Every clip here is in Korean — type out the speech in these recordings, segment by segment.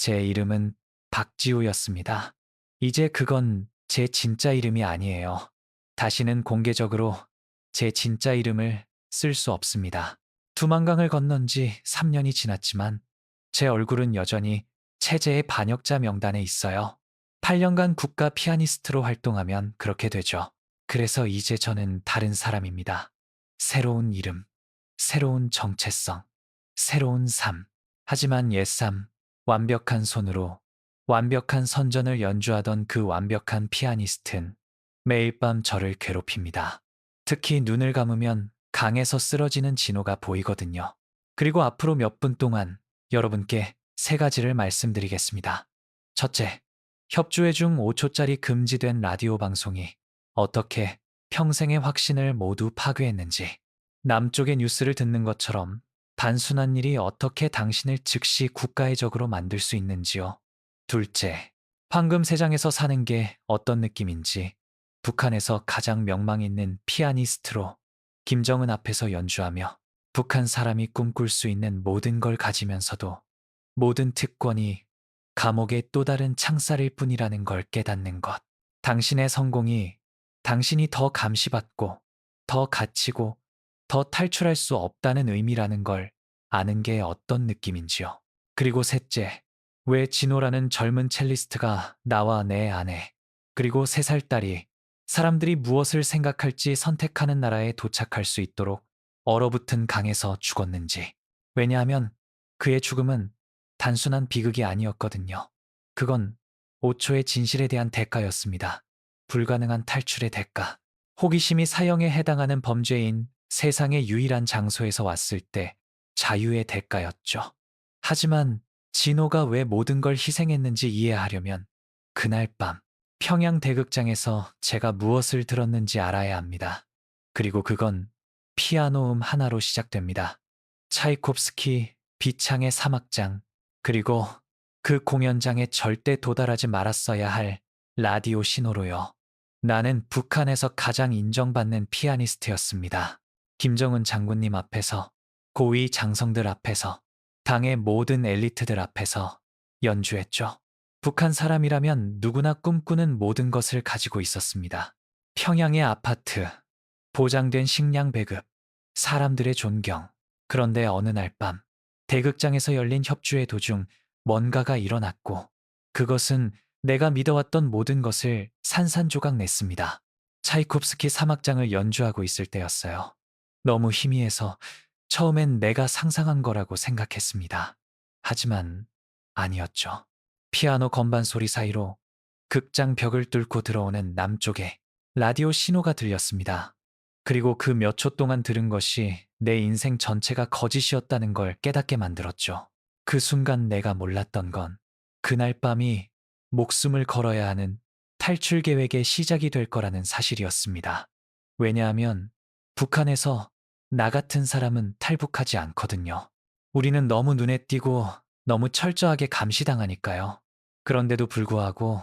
제 이름은 박지우였습니다. 이제 그건 제 진짜 이름이 아니에요. 다시는 공개적으로 제 진짜 이름을 쓸 수 없습니다. 두만강을 건넌 지 3년이 지났지만 제 얼굴은 여전히 체제의 반역자 명단에 있어요. 8년간 국가 피아니스트로 활동하면 그렇게 되죠. 그래서 이제 저는 다른 사람입니다. 새로운 이름, 새로운 정체성, 새로운 삶. 하지만 옛삶, 완벽한 손으로 완벽한 선전을 연주하던 그 완벽한 피아니스트는 매일 밤 저를 괴롭힙니다. 특히 눈을 감으면 강에서 쓰러지는 진호가 보이거든요. 그리고 앞으로 몇 분 동안 여러분께 세 가지를 말씀드리겠습니다. 첫째, 협조회 중 5초짜리 금지된 라디오 방송이 어떻게 평생의 확신을 모두 파괴했는지, 남쪽의 뉴스를 듣는 것처럼 단순한 일이 어떻게 당신을 즉시 국가의 적으로 만들 수 있는지요. 둘째, 황금세장에서 사는 게 어떤 느낌인지 북한에서 가장 명망 있는 피아니스트로 김정은 앞에서 연주하며 북한 사람이 꿈꿀 수 있는 모든 걸 가지면서도 모든 특권이 감옥의 또 다른 창살일 뿐이라는 걸 깨닫는 것. 당신의 성공이 당신이 더 감시받고 더 갇히고 더 탈출할 수 없다는 의미라는 걸 아는 게 어떤 느낌인지요. 그리고 셋째, 왜 진호라는 젊은 첼리스트가 나와 내 아내, 그리고 3살 딸이 사람들이 무엇을 생각할지 선택하는 나라에 도착할 수 있도록 얼어붙은 강에서 죽었는지. 왜냐하면 그의 죽음은 단순한 비극이 아니었거든요. 그건 5초의 진실에 대한 대가였습니다. 불가능한 탈출의 대가. 호기심이 사형에 해당하는 범죄인 세상의 유일한 장소에서 왔을 때 자유의 대가였죠. 하지만 진호가 왜 모든 걸 희생했는지 이해하려면 그날 밤 평양 대극장에서 제가 무엇을 들었는지 알아야 합니다. 그리고 그건 피아노 하나로 시작됩니다. 차이콥스키 비창의 사막장, 그리고 그 공연장에 절대 도달하지 말았어야 할 라디오 신호로요. 나는 북한에서 가장 인정받는 피아니스트였습니다. 김정은 장군님 앞에서, 고위 장성들 앞에서, 당의 모든 엘리트들 앞에서 연주했죠. 북한 사람이라면 누구나 꿈꾸는 모든 것을 가지고 있었습니다. 평양의 아파트, 보장된 식량 배급, 사람들의 존경. 그런데 어느 날 밤, 대극장에서 열린 협주의 도중 뭔가가 일어났고, 그것은 내가 믿어왔던 모든 것을 산산조각 냈습니다. 차이콥스키 사막장을 연주하고 있을 때였어요. 너무 희미해서 처음엔 내가 상상한 거라고 생각했습니다. 하지만 아니었죠. 피아노 건반 소리 사이로 극장 벽을 뚫고 들어오는 남쪽에 라디오 신호가 들렸습니다. 그리고 그 몇 초 동안 들은 것이 내 인생 전체가 거짓이었다는 걸 깨닫게 만들었죠. 그 순간 내가 몰랐던 건 그날 밤이 목숨을 걸어야 하는 탈출 계획의 시작이 될 거라는 사실이었습니다. 왜냐하면 북한에서 나 같은 사람은 탈북하지 않거든요. 우리는 너무 눈에 띄고 너무 철저하게 감시당하니까요. 그런데도 불구하고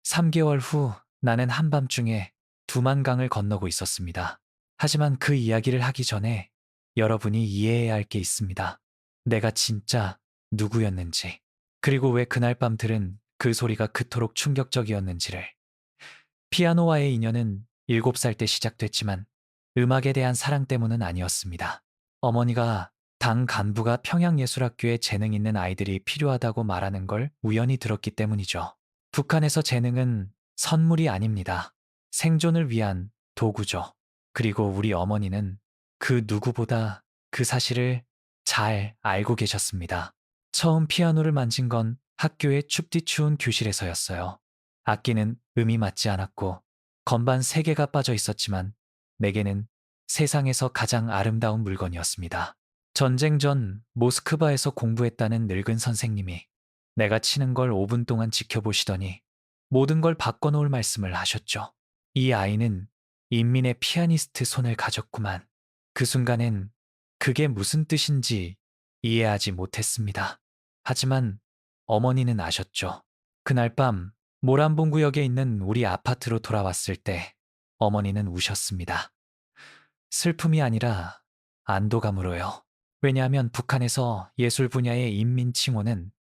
3개월 후 나는 한밤중에 두만강을 건너고 있었습니다. 하지만 그 이야기를 하기 전에 여러분이 이해해야 할 게 있습니다. 내가 진짜 누구였는지, 그리고 왜 그날 밤 들은 그 소리가 그토록 충격적이었는지를. 피아노와의 인연은 7살 때 시작됐지만 음악에 대한 사랑 때문은 아니었습니다. 어머니가 당 간부가 평양예술학교에 재능 있는 아이들이 필요하다고 말하는 걸 우연히 들었기 때문이죠. 북한에서 재능은 선물이 아닙니다. 생존을 위한 도구죠. 그리고 우리 어머니는 그 누구보다 그 사실을 잘 알고 계셨습니다. 처음 피아노를 만진 건 학교의 춥디 추운 교실에서였어요. 악기는 음이 맞지 않았고 건반 3개가 빠져 있었지만 내게는 세상에서 가장 아름다운 물건이었습니다. 전쟁 전 모스크바에서 공부했다는 늙은 선생님이 내가 치는 걸 5분 동안 지켜보시더니 모든 걸 바꿔놓을 말씀을 하셨죠. 이 아이는 인민의 피아니스트 손을 가졌구만. 그 순간엔 그게 무슨 뜻인지 이해하지 못했습니다. 하지만 어머니는 아셨죠. 그날 밤 모란봉구역에 있는 우리 아파트로 돌아왔을 때 어머니는 우셨습니다. 슬픔이 아니라 안도감으로요. 왜냐하면 북한에서 예술 분야의 인민 칭호는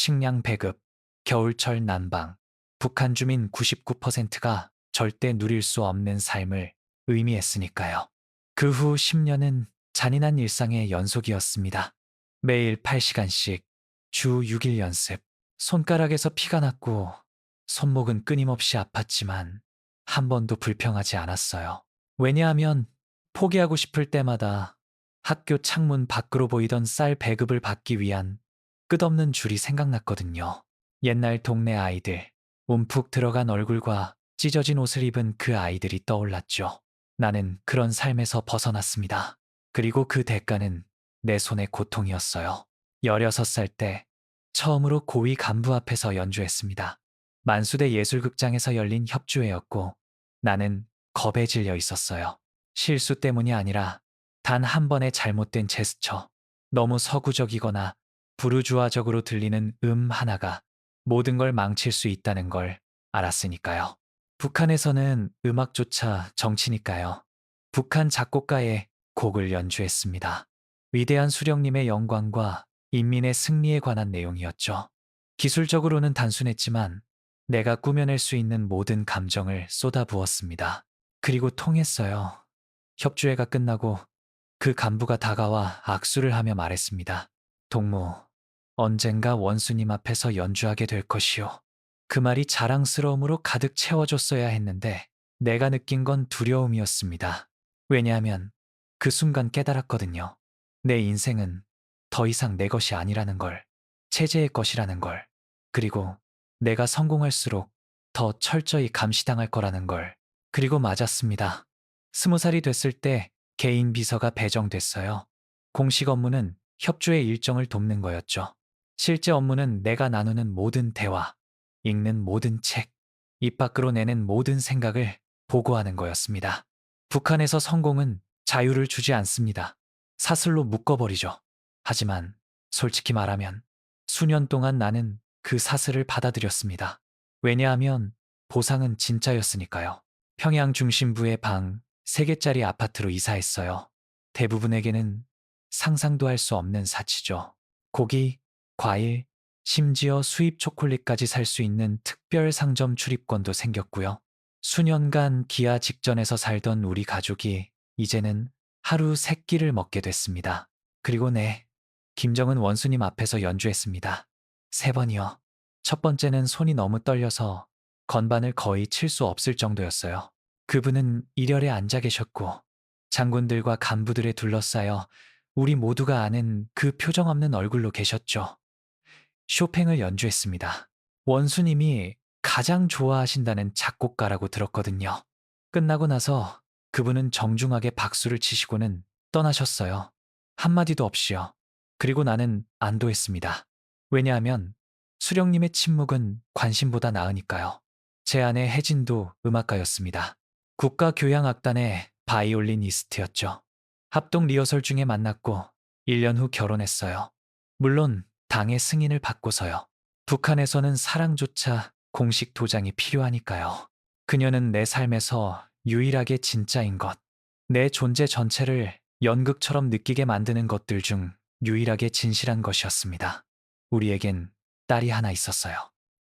식량 배급, 겨울철 난방, 북한 주민 99%가 절대 누릴 수 없는 삶을 의미했으니까요. 그 후 10년은 잔인한 일상의 연속이었습니다. 매일 8시간씩, 주 6일 연습, 손가락에서 피가 났고 손목은 끊임없이 아팠지만 한 번도 불평하지 않았어요. 왜냐하면 포기하고 싶을 때마다 학교 창문 밖으로 보이던 쌀 배급을 받기 위한 끝없는 줄이 생각났거든요. 옛날 동네 아이들, 움푹 들어간 얼굴과 찢어진 옷을 입은 그 아이들이 떠올랐죠. 나는 그런 삶에서 벗어났습니다. 그리고 그 대가는 내 손의 고통이었어요. 16살 때 처음으로 고위 간부 앞에서 연주했습니다. 만수대 예술극장에서 열린 협주회였고 나는 겁에 질려 있었어요. 실수 때문이 아니라 단 한 번의 잘못된 제스처, 너무 서구적이거나 부르주아적으로 들리는 하나가 모든 걸 망칠 수 있다는 걸 알았으니까요. 북한에서는 음악조차 정치니까요. 북한 작곡가의 곡을 연주했습니다. 위대한 수령님의 영광과 인민의 승리에 관한 내용이었죠. 기술적으로는 단순했지만 내가 꾸며낼 수 있는 모든 감정을 쏟아부었습니다. 그리고 통했어요. 협주회가 끝나고 그 간부가 다가와 악수를 하며 말했습니다. 동무, 언젠가 원수님 앞에서 연주하게 될 것이오. 그 말이 자랑스러움으로 가득 채워줬어야 했는데 내가 느낀 건 두려움이었습니다. 왜냐하면 그 순간 깨달았거든요. 내 인생은 더 이상 내 것이 아니라는 걸, 체제의 것이라는 걸, 그리고 내가 성공할수록 더 철저히 감시당할 거라는 걸. 그리고 맞았습니다. 20살이 됐을 때 개인 비서가 배정됐어요. 공식 업무는 협조의 일정을 돕는 거였죠. 실제 업무는 내가 나누는 모든 대화, 읽는 모든 책, 입 밖으로 내는 모든 생각을 보고하는 거였습니다. 북한에서 성공은 자유를 주지 않습니다. 사슬로 묶어버리죠. 하지만 솔직히 말하면 수년 동안 나는 그 사슬을 받아들였습니다. 왜냐하면 보상은 진짜였으니까요. 평양 중심부의 방 3개짜리 아파트로 이사했어요. 대부분에게는 상상도 할 수 없는 사치죠. 고기, 과일, 심지어 수입 초콜릿까지 살 수 있는 특별 상점 출입권도 생겼고요. 수년간 기아 직전에서 살던 우리 가족이 이제는 하루 3끼를 먹게 됐습니다. 그리고 네, 김정은 원수님 앞에서 연주했습니다. 3번이요. 첫 번째는 손이 너무 떨려서 건반을 거의 칠 수 없을 정도였어요. 그분은 일열에 앉아 계셨고 장군들과 간부들에 둘러싸여 우리 모두가 아는 그 표정 없는 얼굴로 계셨죠. 쇼팽을 연주했습니다. 원수님이 가장 좋아하신다는 작곡가라고 들었거든요. 끝나고 나서 그분은 정중하게 박수를 치시고는 떠나셨어요. 한마디도 없이요. 그리고 나는 안도했습니다. 왜냐하면 수령님의 침묵은 관심보다 나으니까요. 제 아내 혜진도 음악가였습니다. 국가교향악단의 바이올리니스트였죠. 합동 리허설 중에 만났고 1년 후 결혼했어요. 물론 당의 승인을 받고서요. 북한에서는 사랑조차 공식 도장이 필요하니까요. 그녀는 내 삶에서 유일하게 진짜인 것, 내 존재 전체를 연극처럼 느끼게 만드는 것들 중 유일하게 진실한 것이었습니다. 우리에겐 딸이 하나 있었어요.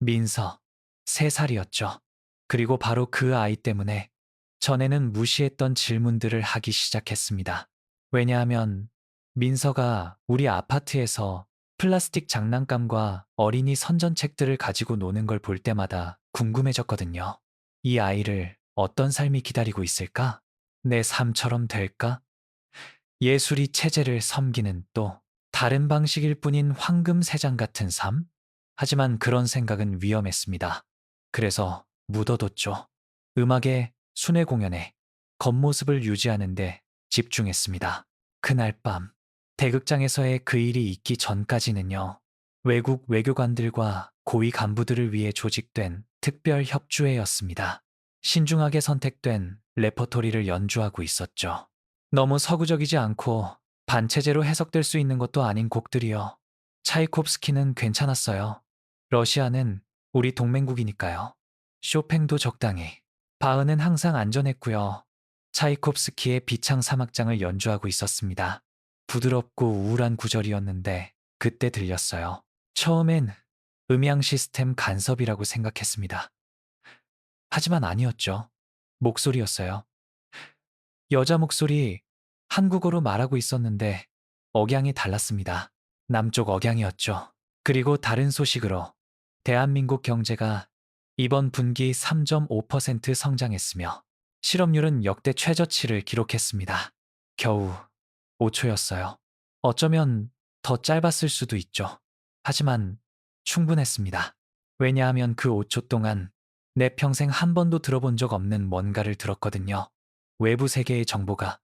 민서, 3살이었죠. 그리고 바로 그 아이 때문에 전에는 무시했던 질문들을 하기 시작했습니다. 왜냐하면 민서가 우리 아파트에서 플라스틱 장난감과 어린이 선전책들을 가지고 노는 걸 볼 때마다 궁금해졌거든요. 이 아이를 어떤 삶이 기다리고 있을까? 내 삶처럼 될까? 예술이 체제를 섬기는 또 다른 방식일 뿐인 황금 세장 같은 삶? 하지만 그런 생각은 위험했습니다. 그래서 묻어뒀죠. 음악에, 순회 공연에, 겉모습을 유지하는데 집중했습니다. 그날 밤, 대극장에서의 그 일이 있기 전까지는요. 외국 외교관들과 고위 간부들을 위해 조직된 특별 협주회였습니다. 신중하게 선택된 레퍼토리를 연주하고 있었죠. 너무 서구적이지 않고 반체제로 해석될 수 있는 것도 아닌 곡들이요. 차이콥스키는 괜찮았어요. 러시아는 우리 동맹국이니까요. 쇼팽도 적당히. 바흐는 항상 안전했고요. 차이콥스키의 비창 사막장을 연주하고 있었습니다. 부드럽고 우울한 구절이었는데 그때 들렸어요. 처음엔 음향 시스템 간섭이라고 생각했습니다. 하지만 아니었죠. 목소리였어요. 여자 목소리, 한국어로 말하고 있었는데 억양이 달랐습니다. 남쪽 억양이었죠. 그리고 다른 소식으로 대한민국 경제가 이번 분기 3.5% 성장했으며 실업률은 역대 최저치를 기록했습니다. 겨우 5초였어요. 어쩌면 더 짧았을 수도 있죠. 하지만 충분했습니다. 왜냐하면 그 5초 동안 내 평생 한 번도 들어본 적 없는 뭔가를 들었거든요. 외부 세계의 정보가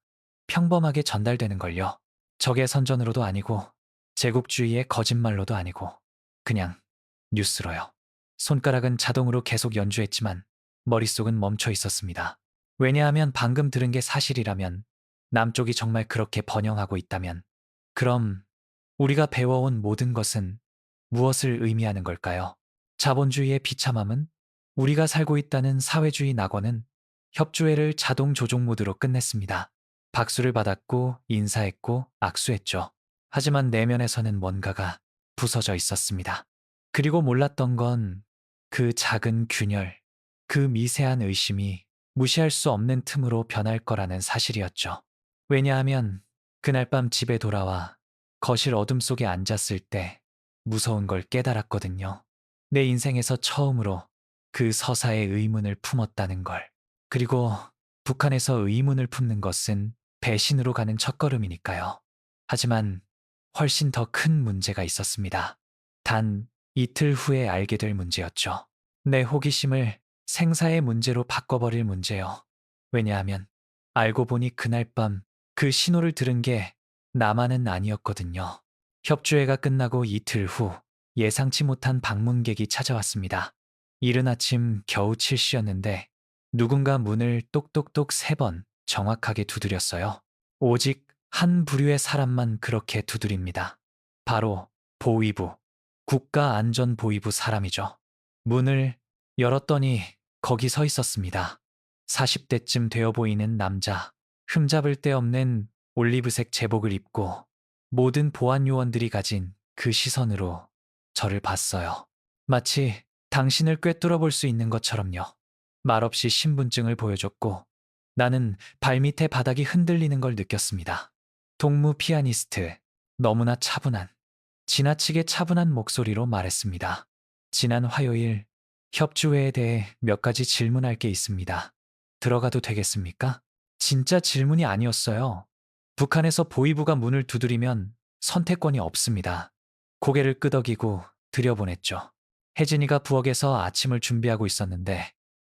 평범하게 전달되는 걸요. 적의 선전으로도 아니고 제국주의의 거짓말로도 아니고 그냥 뉴스로요. 손가락은 자동으로 계속 연주했지만 머릿속은 멈춰 있었습니다. 왜냐하면 방금 들은 게 사실이라면, 남쪽이 정말 그렇게 번영하고 있다면, 그럼 우리가 배워온 모든 것은 무엇을 의미하는 걸까요? 자본주의의 비참함은, 우리가 살고 있다는 사회주의 낙원은 협조회를 자동 조종 모드로 끝냈습니다. 박수를 받았고 인사했고 악수했죠. 하지만 내면에서는 뭔가가 부서져 있었습니다. 그리고 몰랐던 건 그 작은 균열, 그 미세한 의심이 무시할 수 없는 틈으로 변할 거라는 사실이었죠. 왜냐하면 그날 밤 집에 돌아와 거실 어둠 속에 앉았을 때 무서운 걸 깨달았거든요. 내 인생에서 처음으로 그 서사의 의문을 품었다는 걸. 그리고 북한에서 의문을 품는 것은 배신으로 가는 첫걸음이니까요. 하지만 훨씬 더 큰 문제가 있었습니다. 단 이틀 후에 알게 될 문제였죠. 내 호기심을 생사의 문제로 바꿔버릴 문제요. 왜냐하면 알고 보니 그날 밤 그 신호를 들은 게 나만은 아니었거든요. 협주회가 끝나고 이틀 후 예상치 못한 방문객이 찾아왔습니다. 이른 아침 겨우 7시였는데 누군가 문을 똑똑똑 3번 정확하게 두드렸어요. 오직 한 부류의 사람만 그렇게 두드립니다. 바로 보위부, 국가안전보위부 사람이죠. 문을 열었더니 거기 서 있었습니다. 40대쯤 되어 보이는 남자, 흠잡을 데 없는 올리브색 제복을 입고 모든 보안 요원들이 가진 그 시선으로 저를 봤어요. 마치 당신을 꿰뚫어 볼 수 있는 것처럼요. 말없이 신분증을 보여줬고 나는 발밑에 바닥이 흔들리는 걸 느꼈습니다. 동무 피아니스트, 너무나 차분한, 지나치게 차분한 목소리로 말했습니다. 지난 화요일 협주회에 대해 몇 가지 질문할 게 있습니다. 들어가도 되겠습니까? 진짜 질문이 아니었어요. 북한에서 보위부가 문을 두드리면 선택권이 없습니다. 고개를 끄덕이고 들여보냈죠. 혜진이가 부엌에서 아침을 준비하고 있었는데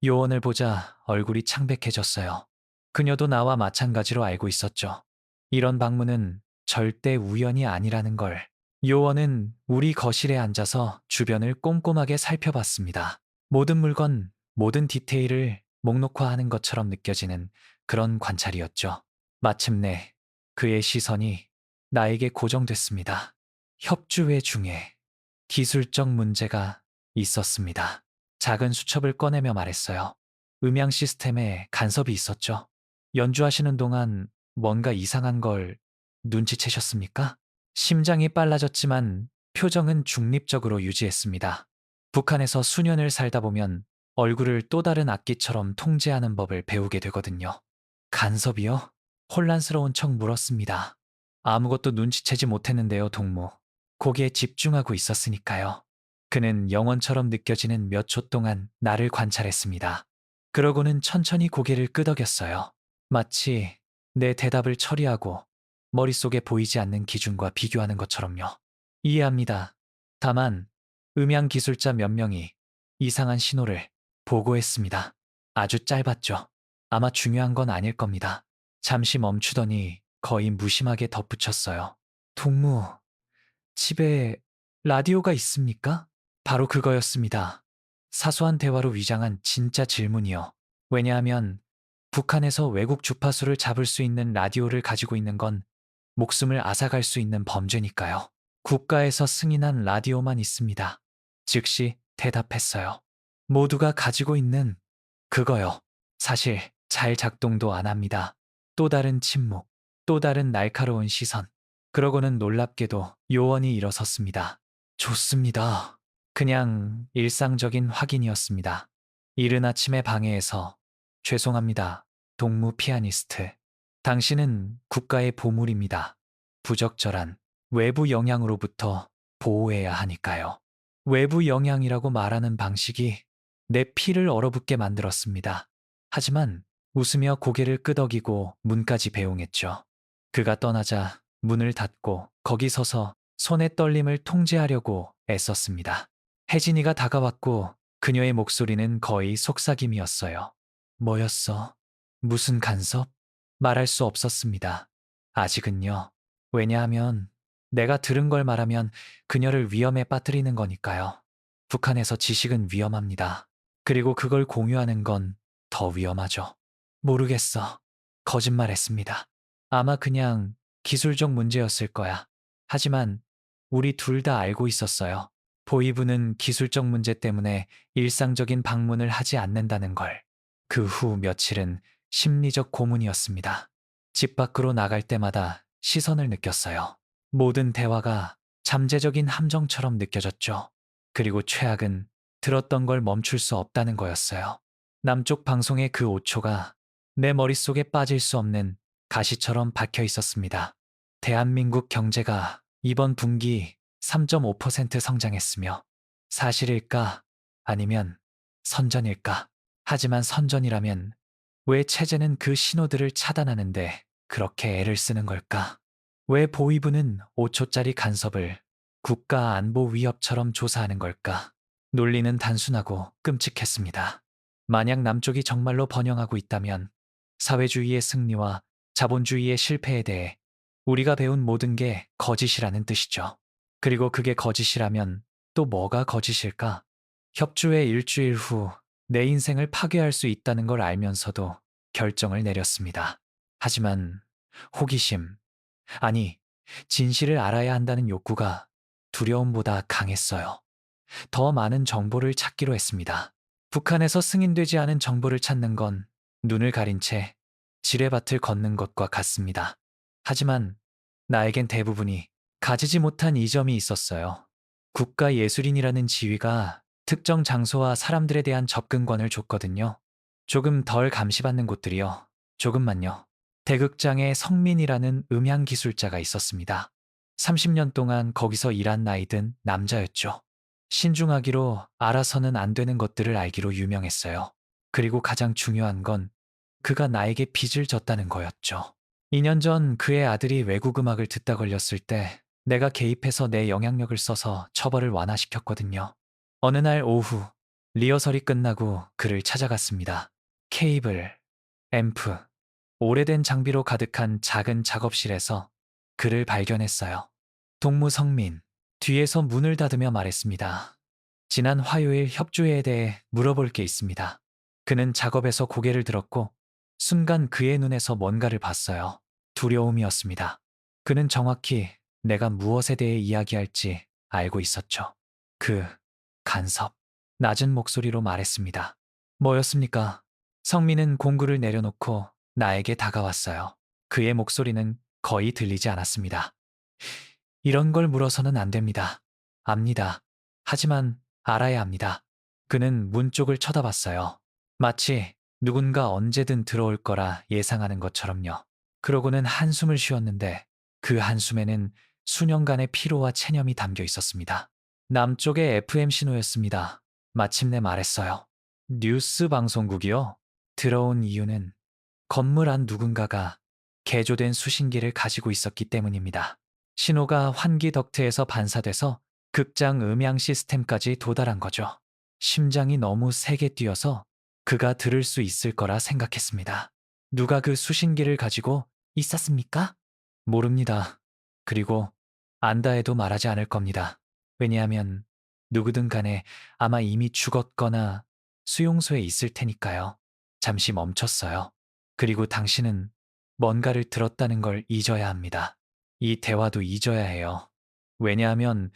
요원을 보자 얼굴이 창백해졌어요. 그녀도 나와 마찬가지로 알고 있었죠. 이런 방문은 절대 우연이 아니라는 걸. 요원은 우리 거실에 앉아서 주변을 꼼꼼하게 살펴봤습니다. 모든 물건, 모든 디테일을 목록화하는 것처럼 느껴지는 그런 관찰이었죠. 마침내 그의 시선이 나에게 고정됐습니다. 협주회 중에 기술적 문제가 있었습니다. 작은 수첩을 꺼내며 말했어요. 음향 시스템에 간섭이 있었죠. 연주하시는 동안 뭔가 이상한 걸 눈치채셨습니까? 심장이 빨라졌지만 표정은 중립적으로 유지했습니다. 북한에서 수년을 살다 보면 얼굴을 또 다른 악기처럼 통제하는 법을 배우게 되거든요. 간섭이요? 혼란스러운 척 물었습니다. 아무것도 눈치채지 못했는데요, 동무. 거기에 집중하고 있었으니까요. 그는 영원처럼 느껴지는 몇 초 동안 나를 관찰했습니다. 그러고는 천천히 고개를 끄덕였어요. 마치 내 대답을 처리하고 머릿속에 보이지 않는 기준과 비교하는 것처럼요. 이해합니다. 다만 음향 기술자 몇 명이 이상한 신호를 보고했습니다. 아주 짧았죠. 아마 중요한 건 아닐 겁니다. 잠시 멈추더니 거의 무심하게 덧붙였어요. 동무, 집에 라디오가 있습니까? 바로 그거였습니다. 사소한 대화로 위장한 진짜 질문이요. 왜냐하면 북한에서 외국 주파수를 잡을 수 있는 라디오를 가지고 있는 건 목숨을 앗아갈 수 있는 범죄니까요. 국가에서 승인한 라디오만 있습니다. 즉시 대답했어요. 모두가 가지고 있는 그거요. 사실 잘 작동도 안 합니다. 또 다른 침묵, 또 다른 날카로운 시선. 그러고는 놀랍게도 요원이 일어섰습니다. 좋습니다. 그냥 일상적인 확인이었습니다. 이른 아침에 방해해서 죄송합니다. 동무 피아니스트. 당신은 국가의 보물입니다. 부적절한 외부 영향으로부터 보호해야 하니까요. 외부 영향이라고 말하는 방식이 내 피를 얼어붙게 만들었습니다. 하지만 웃으며 고개를 끄덕이고 문까지 배웅했죠. 그가 떠나자 문을 닫고 거기 서서 손의 떨림을 통제하려고 애썼습니다. 혜진이가 다가왔고 그녀의 목소리는 거의 속삭임이었어요. 뭐였어? 무슨 간섭? 말할 수 없었습니다. 아직은요. 왜냐하면 내가 들은 걸 말하면 그녀를 위험에 빠뜨리는 거니까요. 북한에서 지식은 위험합니다. 그리고 그걸 공유하는 건 더 위험하죠. 모르겠어. 거짓말했습니다. 아마 그냥 기술적 문제였을 거야. 하지만 우리 둘 다 알고 있었어요. 보이부는 기술적 문제 때문에 일상적인 방문을 하지 않는다는 걸. 그 후 며칠은 심리적 고문이었습니다. 집 밖으로 나갈 때마다 시선을 느꼈어요. 모든 대화가 잠재적인 함정처럼 느껴졌죠. 그리고 최악은 들었던 걸 멈출 수 없다는 거였어요. 남쪽 방송의 그 5초가 내 머릿속에 빠질 수 없는 가시처럼 박혀 있었습니다. 대한민국 경제가 이번 분기 3.5% 성장했으며 사실일까? 아니면 선전일까? 하지만 선전이라면 왜 체제는 그 신호들을 차단하는데 그렇게 애를 쓰는 걸까? 왜 보위부는 5초짜리 간섭을 국가 안보 위협처럼 조사하는 걸까? 논리는 단순하고 끔찍했습니다. 만약 남쪽이 정말로 번영하고 있다면 사회주의의 승리와 자본주의의 실패에 대해 우리가 배운 모든 게 거짓이라는 뜻이죠. 그리고 그게 거짓이라면 또 뭐가 거짓일까? 협조의 일주일 후 내 인생을 파괴할 수 있다는 걸 알면서도 결정을 내렸습니다. 하지만 호기심, 아니, 진실을 알아야 한다는 욕구가 두려움보다 강했어요. 더 많은 정보를 찾기로 했습니다. 북한에서 승인되지 않은 정보를 찾는 건 눈을 가린 채 지뢰밭을 걷는 것과 같습니다. 하지만 나에겐 대부분이 가지지 못한 이점이 있었어요. 국가예술인이라는 지위가 특정 장소와 사람들에 대한 접근권을 줬거든요. 조금 덜 감시받는 곳들이요. 조금만요. 대극장에 성민이라는 음향 기술자가 있었습니다. 30년 동안 거기서 일한 나이든 남자였죠. 신중하기로 알아서는 안 되는 것들을 알기로 유명했어요. 그리고 가장 중요한 건 그가 나에게 빚을 졌다는 거였죠. 2년 전 그의 아들이 외국 음악을 듣다 걸렸을 때 내가 개입해서 내 영향력을 써서 처벌을 완화시켰거든요. 어느 날 오후 리허설이 끝나고 그를 찾아갔습니다. 케이블, 앰프, 오래된 장비로 가득한 작은 작업실에서 그를 발견했어요. 동무성민, 뒤에서 문을 닫으며 말했습니다. 지난 화요일 협조회에 대해 물어볼 게 있습니다. 그는 작업에서 고개를 들었고 순간 그의 눈에서 뭔가를 봤어요. 두려움이었습니다. 그는 정확히 내가 무엇에 대해 이야기할지 알고 있었죠. 그 간섭. 낮은 목소리로 말했습니다. 뭐였습니까? 성민은 공구를 내려놓고 나에게 다가왔어요. 그의 목소리는 거의 들리지 않았습니다. 이런 걸 물어서는 안 됩니다. 압니다. 하지만 알아야 합니다. 그는 문 쪽을 쳐다봤어요. 마치 누군가 언제든 들어올 거라 예상하는 것처럼요. 그러고는 한숨을 쉬었는데 그 한숨에는 수년간의 피로와 체념이 담겨 있었습니다. 남쪽의 FM 신호였습니다. 마침내 말했어요. 뉴스 방송국이요? 들어온 이유는 건물 안 누군가가 개조된 수신기를 가지고 있었기 때문입니다. 신호가 환기 덕트에서 반사돼서 극장 음향 시스템까지 도달한 거죠. 심장이 너무 세게 뛰어서 그가 들을 수 있을 거라 생각했습니다. 누가 그 수신기를 가지고 있었습니까? 모릅니다. 그리고 안다 해도 말하지 않을 겁니다. 왜냐하면 누구든 간에 아마 이미 죽었거나 수용소에 있을 테니까요. 잠시 멈췄어요. 그리고 당신은 뭔가를 들었다는 걸 잊어야 합니다. 이 대화도 잊어야 해요. 왜냐하면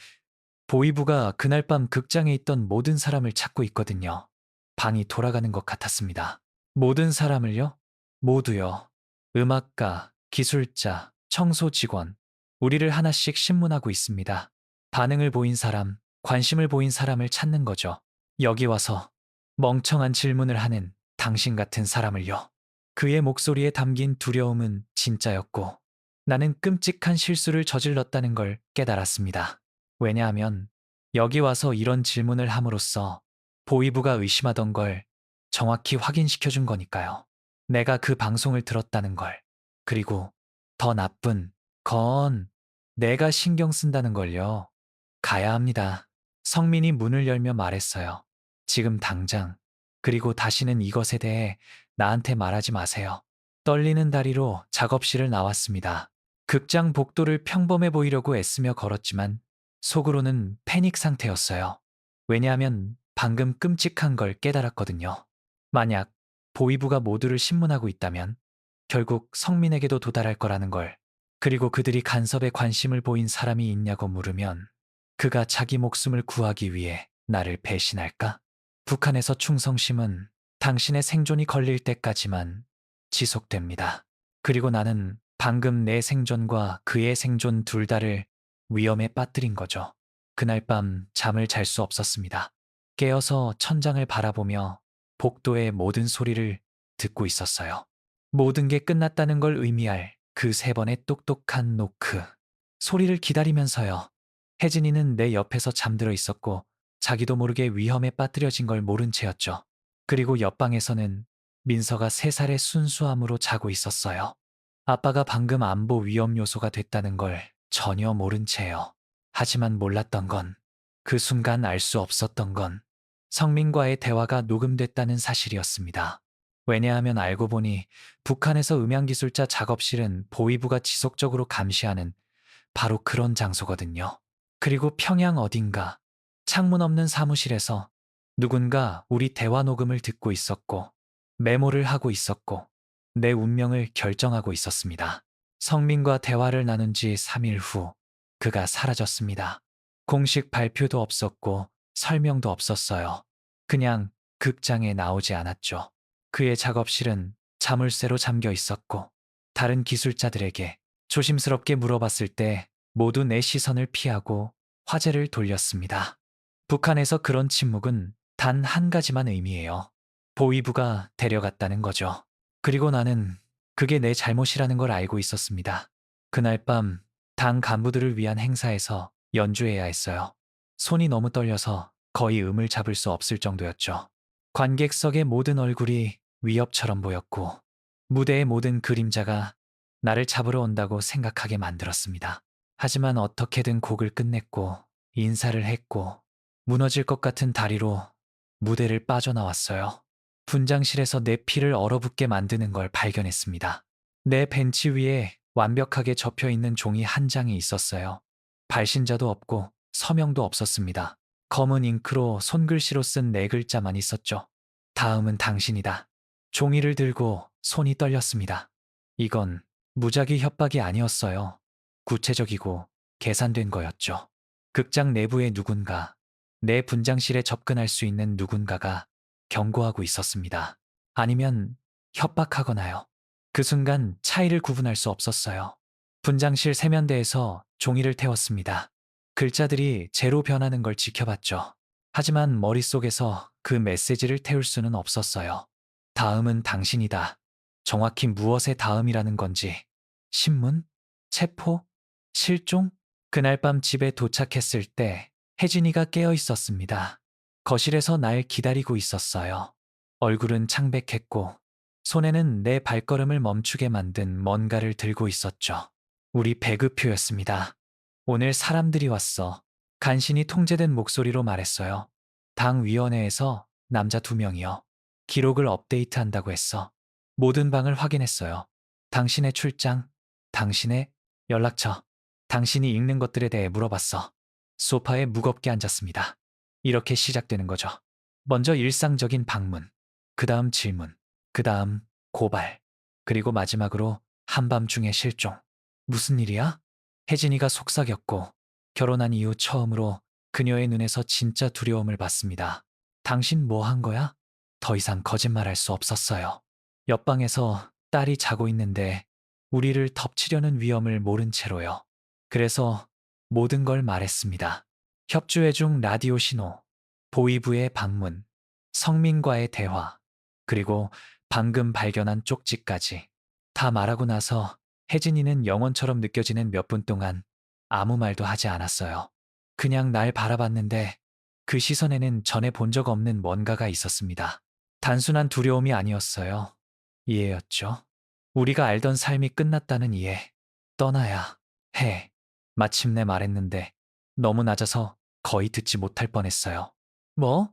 보이부가 그날 밤 극장에 있던 모든 사람을 찾고 있거든요. 방이 돌아가는 것 같았습니다. 모든 사람을요? 모두요. 음악가, 기술자, 청소 직원. 우리를 하나씩 신문하고 있습니다. 반응을 보인 사람, 관심을 보인 사람을 찾는 거죠. 여기 와서 멍청한 질문을 하는 당신 같은 사람을요. 그의 목소리에 담긴 두려움은 진짜였고 나는 끔찍한 실수를 저질렀다는 걸 깨달았습니다. 왜냐하면 여기 와서 이런 질문을 함으로써 보이부가 의심하던 걸 정확히 확인시켜 준 거니까요. 내가 그 방송을 들었다는 걸. 그리고 더 나쁜 건 내가 신경 쓴다는 걸요. 가야 합니다. 성민이 문을 열며 말했어요. 지금 당장. 그리고 다시는 이것에 대해 나한테 말하지 마세요. 떨리는 다리로 작업실을 나왔습니다. 극장 복도를 평범해 보이려고 애쓰며 걸었지만 속으로는 패닉 상태였어요. 왜냐하면 방금 끔찍한 걸 깨달았거든요. 만약 보이부가 모두를 신문하고 있다면 결국 성민에게도 도달할 거라는 걸. 그리고 그들이 간섭에 관심을 보인 사람이 있냐고 물으면 그가 자기 목숨을 구하기 위해 나를 배신할까? 북한에서 충성심은 당신의 생존이 걸릴 때까지만 지속됩니다. 그리고 나는 방금 내 생존과 그의 생존 둘 다를 위험에 빠뜨린 거죠. 그날 밤 잠을 잘 수 없었습니다. 깨어서 천장을 바라보며 복도의 모든 소리를 듣고 있었어요. 모든 게 끝났다는 걸 의미할 그 세 번의 똑똑한 노크. 소리를 기다리면서요. 혜진이는 내 옆에서 잠들어 있었고 자기도 모르게 위험에 빠뜨려진 걸 모른 채였죠. 그리고 옆방에서는 민서가 3살의 순수함으로 자고 있었어요. 아빠가 방금 안보 위험 요소가 됐다는 걸 전혀 모른 채요. 하지만 몰랐던 건, 그 순간 알 수 없었던 건 성민과의 대화가 녹음됐다는 사실이었습니다. 왜냐하면 알고 보니 북한에서 음향기술자 작업실은 보위부가 지속적으로 감시하는 바로 그런 장소거든요. 그리고 평양 어딘가 창문 없는 사무실에서 누군가 우리 대화 녹음을 듣고 있었고 메모를 하고 있었고 내 운명을 결정하고 있었습니다. 성민과 대화를 나눈 지 3일 후 그가 사라졌습니다. 공식 발표도 없었고 설명도 없었어요. 그냥 극장에 나오지 않았죠. 그의 작업실은 자물쇠로 잠겨 있었고 다른 기술자들에게 조심스럽게 물어봤을 때 모두 내 시선을 피하고 화제를 돌렸습니다. 북한에서 그런 침묵은 단 한 가지만 의미해요. 보위부가 데려갔다는 거죠. 그리고 나는 그게 내 잘못이라는 걸 알고 있었습니다. 그날 밤 당 간부들을 위한 행사에서 연주해야 했어요. 손이 너무 떨려서 거의 음을 잡을 수 없을 정도였죠. 관객석의 모든 얼굴이 위협처럼 보였고 무대의 모든 그림자가 나를 잡으러 온다고 생각하게 만들었습니다. 하지만 어떻게든 곡을 끝냈고 인사를 했고 무너질 것 같은 다리로 무대를 빠져나왔어요. 분장실에서 내 피를 얼어붙게 만드는 걸 발견했습니다. 내 벤치 위에 완벽하게 접혀 있는 종이 한 장이 있었어요. 발신자도 없고 서명도 없었습니다. 검은 잉크로 손글씨로 쓴 4글자만 있었죠. 다음은 당신이다. 종이를 들고 손이 떨렸습니다. 이건 무작위 협박이 아니었어요. 구체적이고 계산된 거였죠. 극장 내부의 누군가, 내 분장실에 접근할 수 있는 누군가가 경고하고 있었습니다. 아니면 협박하거나요. 그 순간 차이를 구분할 수 없었어요. 분장실 세면대에서 종이를 태웠습니다. 글자들이 제로 변하는 걸 지켜봤죠. 하지만 머릿속에서 그 메시지를 태울 수는 없었어요. 다음은 당신이다. 정확히 무엇의 다음이라는 건지. 신문? 체포? 실종? 그날 밤 집에 도착했을 때 혜진이가 깨어 있었습니다. 거실에서 날 기다리고 있었어요. 얼굴은 창백했고 손에는 내 발걸음을 멈추게 만든 뭔가를 들고 있었죠. 우리 배급표였습니다. 오늘 사람들이 왔어. 간신히 통제된 목소리로 말했어요. 당 위원회에서 남자 2명이요. 기록을 업데이트한다고 했어. 모든 방을 확인했어요. 당신의 출장, 당신의 연락처, 당신이 읽는 것들에 대해 물어봤어. 소파에 무겁게 앉았습니다. 이렇게 시작되는 거죠. 먼저 일상적인 방문, 그 다음 질문, 그 다음 고발, 그리고 마지막으로 한밤중에 실종. 무슨 일이야? 혜진이가 속삭였고 결혼한 이후 처음으로 그녀의 눈에서 진짜 두려움을 봤습니다. 당신 뭐 한 거야? 더 이상 거짓말할 수 없었어요. 옆방에서 딸이 자고 있는데 우리를 덮치려는 위험을 모른 채로요. 그래서 모든 걸 말했습니다. 협조회 중 라디오 신호, 보이부의 방문, 성민과의 대화, 그리고 방금 발견한 쪽지까지 다 말하고 나서 혜진이는 영원처럼 느껴지는 몇 분 동안 아무 말도 하지 않았어요. 그냥 날 바라봤는데 그 시선에는 전에 본 적 없는 뭔가가 있었습니다. 단순한 두려움이 아니었어요. 이해였죠. 우리가 알던 삶이 끝났다는 이해. 떠나야 해. 마침내 말했는데 너무 낮아서 거의 듣지 못할 뻔했어요. 뭐?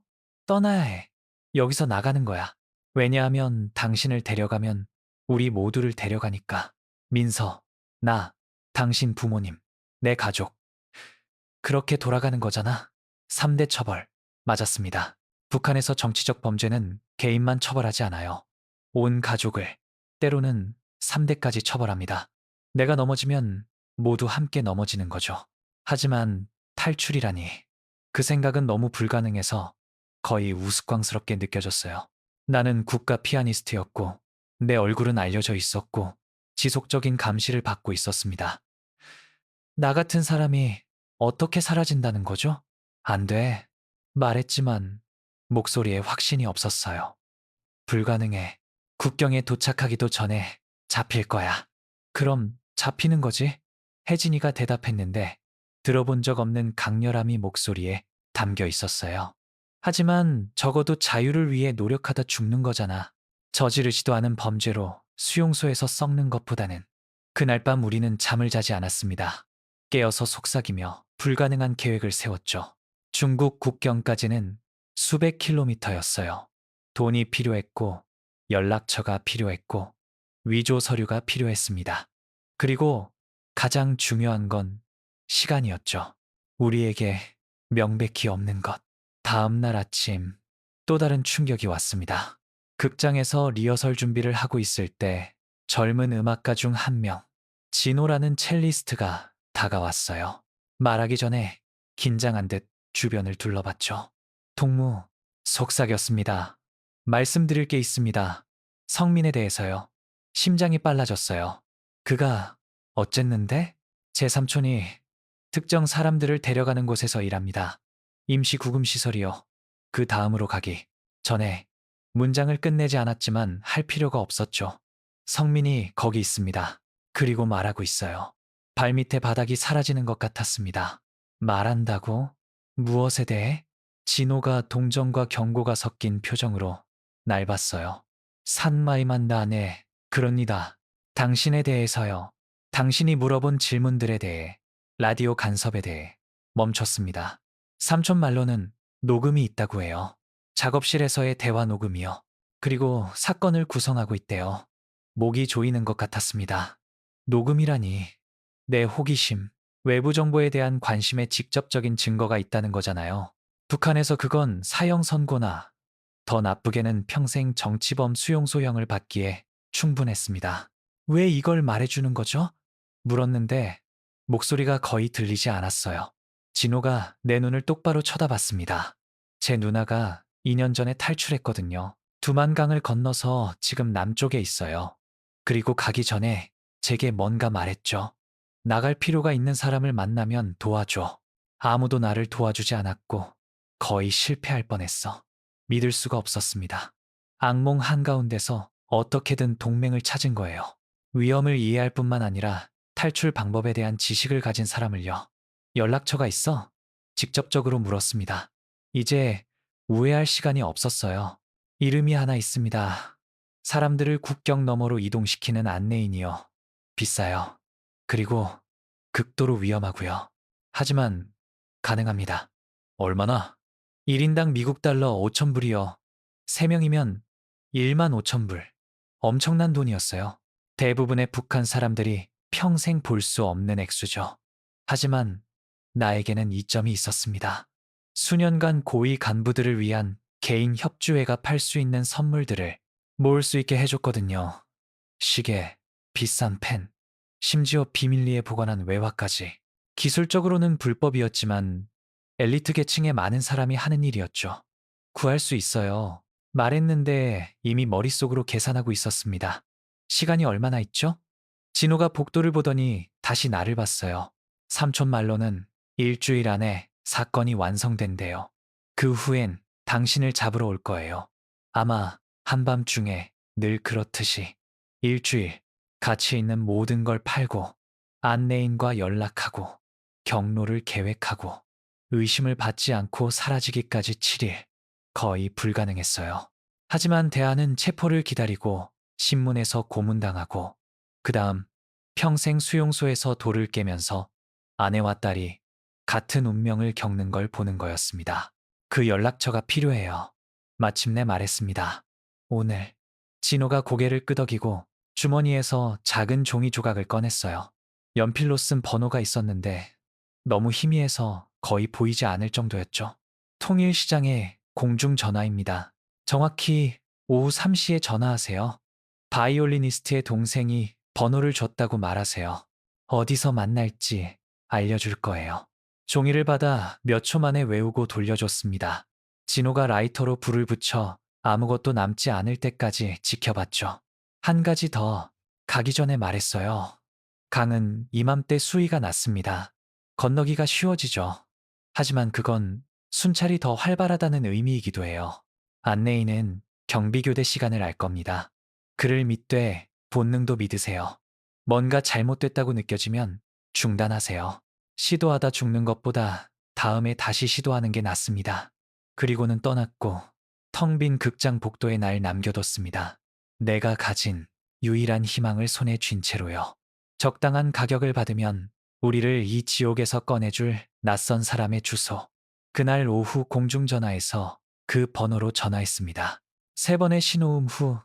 떠나야 해. 여기서 나가는 거야. 왜냐하면 당신을 데려가면 우리 모두를 데려가니까. 민서, 나, 당신 부모님, 내 가족. 그렇게 돌아가는 거잖아. 3대 처벌. 맞았습니다. 북한에서 정치적 범죄는 개인만 처벌하지 않아요. 온 가족을, 때로는 3대까지 처벌합니다. 내가 넘어지면 모두 함께 넘어지는 거죠. 하지만 탈출이라니. 그 생각은 너무 불가능해서 거의 우스꽝스럽게 느껴졌어요. 나는 국가 피아니스트였고, 내 얼굴은 알려져 있었고, 지속적인 감시를 받고 있었습니다. 나 같은 사람이 어떻게 사라진다는 거죠? 안 돼. 말했지만 목소리에 확신이 없었어요. 불가능해. 국경에 도착하기도 전에 잡힐 거야. 그럼 잡히는 거지? 혜진이가 대답했는데 들어본 적 없는 강렬함이 목소리에 담겨 있었어요. 하지만 적어도 자유를 위해 노력하다 죽는 거잖아. 저지르지도 않은 범죄로 수용소에서 썩는 것보다는. 그날 밤 우리는 잠을 자지 않았습니다. 깨어서 속삭이며 불가능한 계획을 세웠죠. 중국 국경까지는 수백 킬로미터였어요. 돈이 필요했고, 연락처가 필요했고, 위조 서류가 필요했습니다. 그리고 가장 중요한 건 시간이었죠. 우리에게 명백히 없는 것. 다음 날 아침 또 다른 충격이 왔습니다. 극장에서 리허설 준비를 하고 있을 때 젊은 음악가 중 한 명, 진호라는 첼리스트가 다가왔어요. 말하기 전에 긴장한 듯 주변을 둘러봤죠. 동무, 속삭였습니다. 말씀드릴 게 있습니다. 성민에 대해서요. 심장이 빨라졌어요. 그가 어쨌는데? 제 삼촌이 특정 사람들을 데려가는 곳에서 일합니다. 임시 구금시설이요. 그 다음으로 가기 전에 문장을 끝내지 않았지만 할 필요가 없었죠. 성민이 거기 있습니다. 그리고 말하고 있어요. 발밑에 바닥이 사라지는 것 같았습니다. 말한다고? 무엇에 대해? 진호가 동정과 경고가 섞인 표정으로 날 봤어요. 산마이만다네. 그럽니다. 당신에 대해서요. 당신이 물어본 질문들에 대해, 라디오 간섭에 대해 멈췄습니다. 삼촌 말로는 녹음이 있다고 해요. 작업실에서의 대화 녹음이요. 그리고 사건을 구성하고 있대요. 목이 조이는 것 같았습니다. 녹음이라니. 내 호기심, 외부 정보에 대한 관심에 직접적인 증거가 있다는 거잖아요. 북한에서 그건 사형 선고나 더 나쁘게는 평생 정치범 수용소형을 받기에 충분했습니다. 왜 이걸 말해주는 거죠? 물었는데 목소리가 거의 들리지 않았어요. 진호가 내 눈을 똑바로 쳐다봤습니다. 제 누나가 2년 전에 탈출했거든요. 두만강을 건너서 지금 남쪽에 있어요. 그리고 가기 전에 제게 뭔가 말했죠. 나갈 필요가 있는 사람을 만나면 도와줘. 아무도 나를 도와주지 않았고 거의 실패할 뻔했어. 믿을 수가 없었습니다. 악몽 한가운데서 어떻게든 동맹을 찾은 거예요. 위험을 이해할 뿐만 아니라 탈출 방법에 대한 지식을 가진 사람을요. 연락처가 있어? 직접적으로 물었습니다. 이제 우회할 시간이 없었어요. 이름이 하나 있습니다. 사람들을 국경 너머로 이동시키는 안내인이요. 비싸요. 그리고 극도로 위험하고요. 하지만 가능합니다. 얼마나? 1인당 미국 달러 5,000불이요. 3명이면 1만 5천 불. 엄청난 돈이었어요. 대부분의 북한 사람들이 평생 볼 수 없는 액수죠. 하지만 나에게는 이점이 있었습니다. 수년간 고위 간부들을 위한 개인 협주회가 팔 수 있는 선물들을 모을 수 있게 해줬거든요. 시계, 비싼 펜, 심지어 비밀리에 보관한 외화까지. 기술적으로는 불법이었지만 엘리트 계층의 많은 사람이 하는 일이었죠. 구할 수 있어요. 말했는데 이미 머릿속으로 계산하고 있었습니다. 시간이 얼마나 있죠? 진호가 복도를 보더니 다시 나를 봤어요. 삼촌 말로는 일주일 안에 사건이 완성된대요. 그 후엔 당신을 잡으러 올 거예요. 아마 한밤중에 늘 그렇듯이 일주일 가치 있는 모든 걸 팔고 안내인과 연락하고 경로를 계획하고 의심을 받지 않고 사라지기까지 7일. 거의 불가능했어요. 하지만 대안은 체포를 기다리고 신문에서 고문당하고 그 다음 평생 수용소에서 돌을 깨면서 아내와 딸이 같은 운명을 겪는 걸 보는 거였습니다. 그 연락처가 필요해요. 마침내 말했습니다. 오늘. 진호가 고개를 끄덕이고 주머니에서 작은 종이 조각을 꺼냈어요. 연필로 쓴 번호가 있었는데 너무 희미해서 거의 보이지 않을 정도였죠. 통일시장의 공중전화입니다. 정확히 오후 3시에 전화하세요. 바이올리니스트의 동생이 번호를 줬다고 말하세요. 어디서 만날지 알려줄 거예요. 종이를 받아 몇 초 만에 외우고 돌려줬습니다. 진호가 라이터로 불을 붙여 아무것도 남지 않을 때까지 지켜봤죠. 한 가지 더 가기 전에 말했어요. 강은 이맘때 수위가 낮습니다. 건너기가 쉬워지죠. 하지만 그건 순찰이 더 활발하다는 의미이기도 해요. 안내인은 경비교대 시간을 알 겁니다. 그를 믿되 본능도 믿으세요. 뭔가 잘못됐다고 느껴지면 중단하세요. 시도하다 죽는 것보다 다음에 다시 시도하는 게 낫습니다. 그리고는 떠났고 텅 빈 극장 복도에 날 남겨뒀습니다. 내가 가진 유일한 희망을 손에 쥔 채로요. 적당한 가격을 받으면 우리를 이 지옥에서 꺼내줄 낯선 사람의 주소. 그날 오후 공중전화에서 그 번호로 전화했습니다. 3번의 신호음 후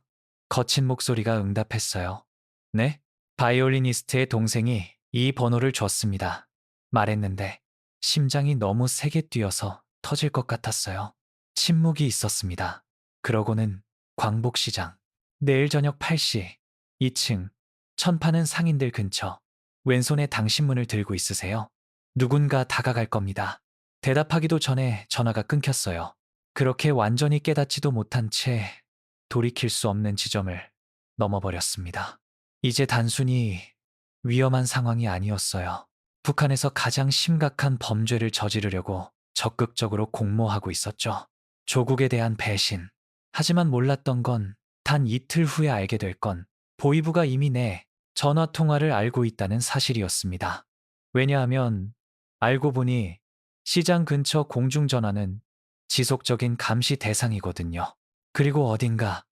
거친 목소리가 응답했어요. 네? 바이올리니스트의 동생이 이 번호를 줬습니다. 말했는데 심장이 너무 세게 뛰어서 터질 것 같았어요. 침묵이 있었습니다. 그러고는 광복시장. 내일 저녁 8시 2층 천파는 상인들 근처. 왼손에 당신 문을 들고 있으세요. 누군가 다가갈 겁니다. 대답하기도 전에 전화가 끊겼어요. 그렇게 완전히 깨닫지도 못한 채 돌이킬 수 없는 지점을 넘어버렸습니다. 이제 단순히 위험한 상황이 아니었어요. 북한에서 가장 심각한 범죄를 저지르려고 적극적으로 공모하고 있었죠. 조국에 대한 배신. 하지만 몰랐던 건 단 이틀 후에 알게 될 건 보위부가 이미 내 전화 통화를 알고 있다는 사실이었습니다. 왜냐하면 알고 보니 시장 근처 공중전화는 지속적인 감시 대상이거든요. 그리고 어딘가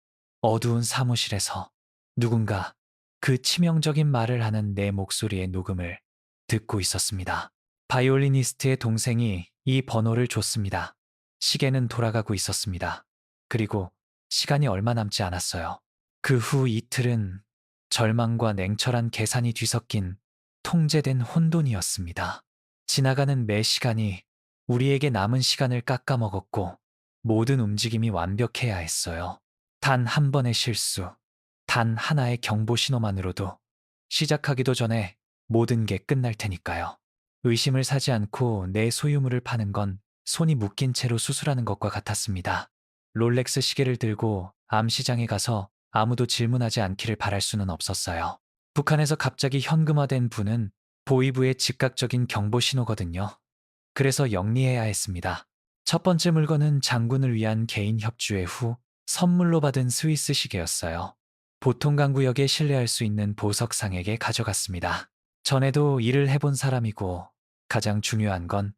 어두운 사무실에서 누군가 그 치명적인 말을 하는 내 목소리의 녹음을 듣고 있었습니다. 바이올리니스트의 동생이 이 번호를 줬습니다. 시계는 돌아가고 있었습니다. 그리고 시간이 얼마 남지 않았어요. 그 후 이틀은 절망과 냉철한 계산이 뒤섞인 통제된 혼돈이었습니다. 지나가는 매 시간이 우리에게 남은 시간을 깎아먹었고 모든 움직임이 완벽해야 했어요. 단 한 번의 실수, 단 하나의 경보 신호만으로도 시작하기도 전에 모든 게 끝날 테니까요. 의심을 사지 않고 내 소유물을 파는 건 손이 묶인 채로 수술하는 것과 같았습니다. 롤렉스 시계를 들고 암시장에 가서 아무도 질문하지 않기를 바랄 수는 없었어요. 북한에서 갑자기 현금화된 부는 보위부의 즉각적인 경보 신호거든요. 그래서 영리해야 했습니다. 첫 번째 물건은 장군을 위한 개인 협조회 후 선물로 받은 스위스 시계였어요. 보통 강구역에 신뢰할 수 있는 보석상에게 가져갔습니다. 전에도 일을 해본 사람이고 가장 중요한 건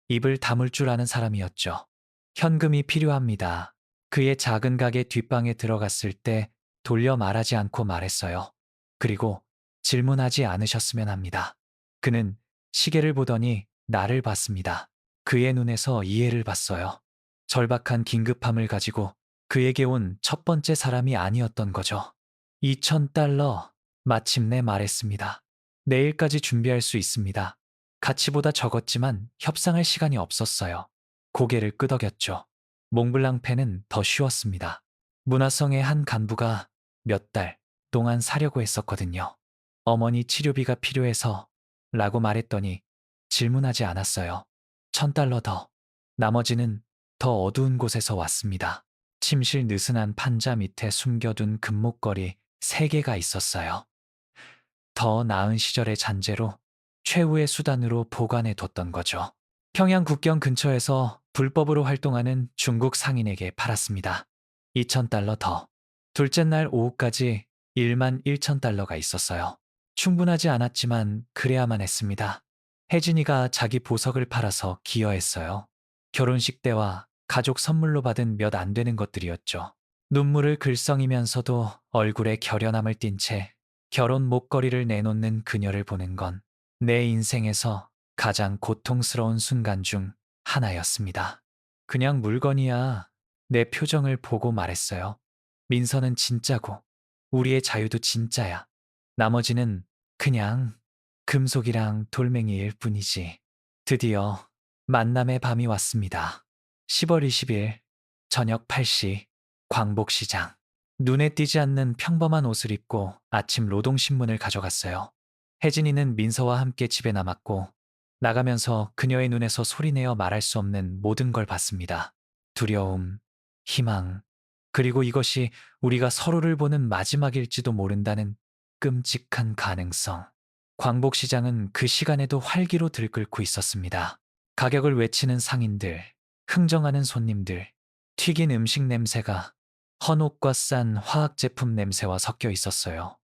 입을 다물 줄 아는 사람이었죠. 현금이 필요합니다. 그의 작은 가게 뒷방에 들어갔을 때 돌려 말하지 않고 말했어요. 그리고 질문하지 않으셨으면 합니다. 그는 시계를 보더니 나를 봤습니다. 그의 눈에서 이해를 봤어요. 절박한 긴급함을 가지고 그에게 온 첫 번째 사람이 아니었던 거죠. 2,000달러, 마침내 말했습니다. 내일까지 준비할 수 있습니다. 가치보다 적었지만 협상할 시간이 없었어요. 고개를 끄덕였죠. 몽블랑펜은 더 쉬웠습니다. 문화성의 한 간부가 몇 달 동안 사려고 했었거든요. 어머니 치료비가 필요해서 라고 말했더니 질문하지 않았어요. 1,000달러 더. 나머지는 더 어두운 곳에서 왔습니다. 침실 느슨한 판자 밑에 숨겨둔 금목걸이 3개가 있었어요. 더 나은 시절의 잔재로 최후의 수단으로 보관해 뒀던 거죠. 평양 국경 근처에서 불법으로 활동하는 중국 상인에게 팔았습니다. 2,000달러 더. 둘째 날 오후까지 1만 1천 달러가 있었어요. 충분하지 않았지만 그래야만 했습니다. 혜진이가 자기 보석을 팔아서 기여했어요. 결혼식 때와 가족 선물로 받은 몇 안 되는 것들이었죠. 눈물을 글썽이면서도 얼굴에 결연함을 띤 채 결혼 목걸이를 내놓는 그녀를 보는 건 내 인생에서 가장 고통스러운 순간 중 하나였습니다. 그냥 물건이야. 내 표정을 보고 말했어요. 민서는 진짜고, 우리의 자유도 진짜야. 나머지는 그냥 금속이랑 돌멩이일 뿐이지. 드디어 만남의 밤이 왔습니다. 10월 20일 저녁 8시 광복시장. 눈에 띄지 않는 평범한 옷을 입고 아침 노동신문을 가져갔어요. 혜진이는 민서와 함께 집에 남았고 나가면서 그녀의 눈에서 소리내어 말할 수 없는 모든 걸 봤습니다. 두려움, 희망, 그리고 이것이 우리가 서로를 보는 마지막일지도 모른다는 끔찍한 가능성. 광복시장은 그 시간에도 활기로 들끓고 있었습니다. 가격을 외치는 상인들, 흥정하는 손님들, 튀긴 음식 냄새가 헌옷과 싼 화학제품 냄새와 섞여 있었어요.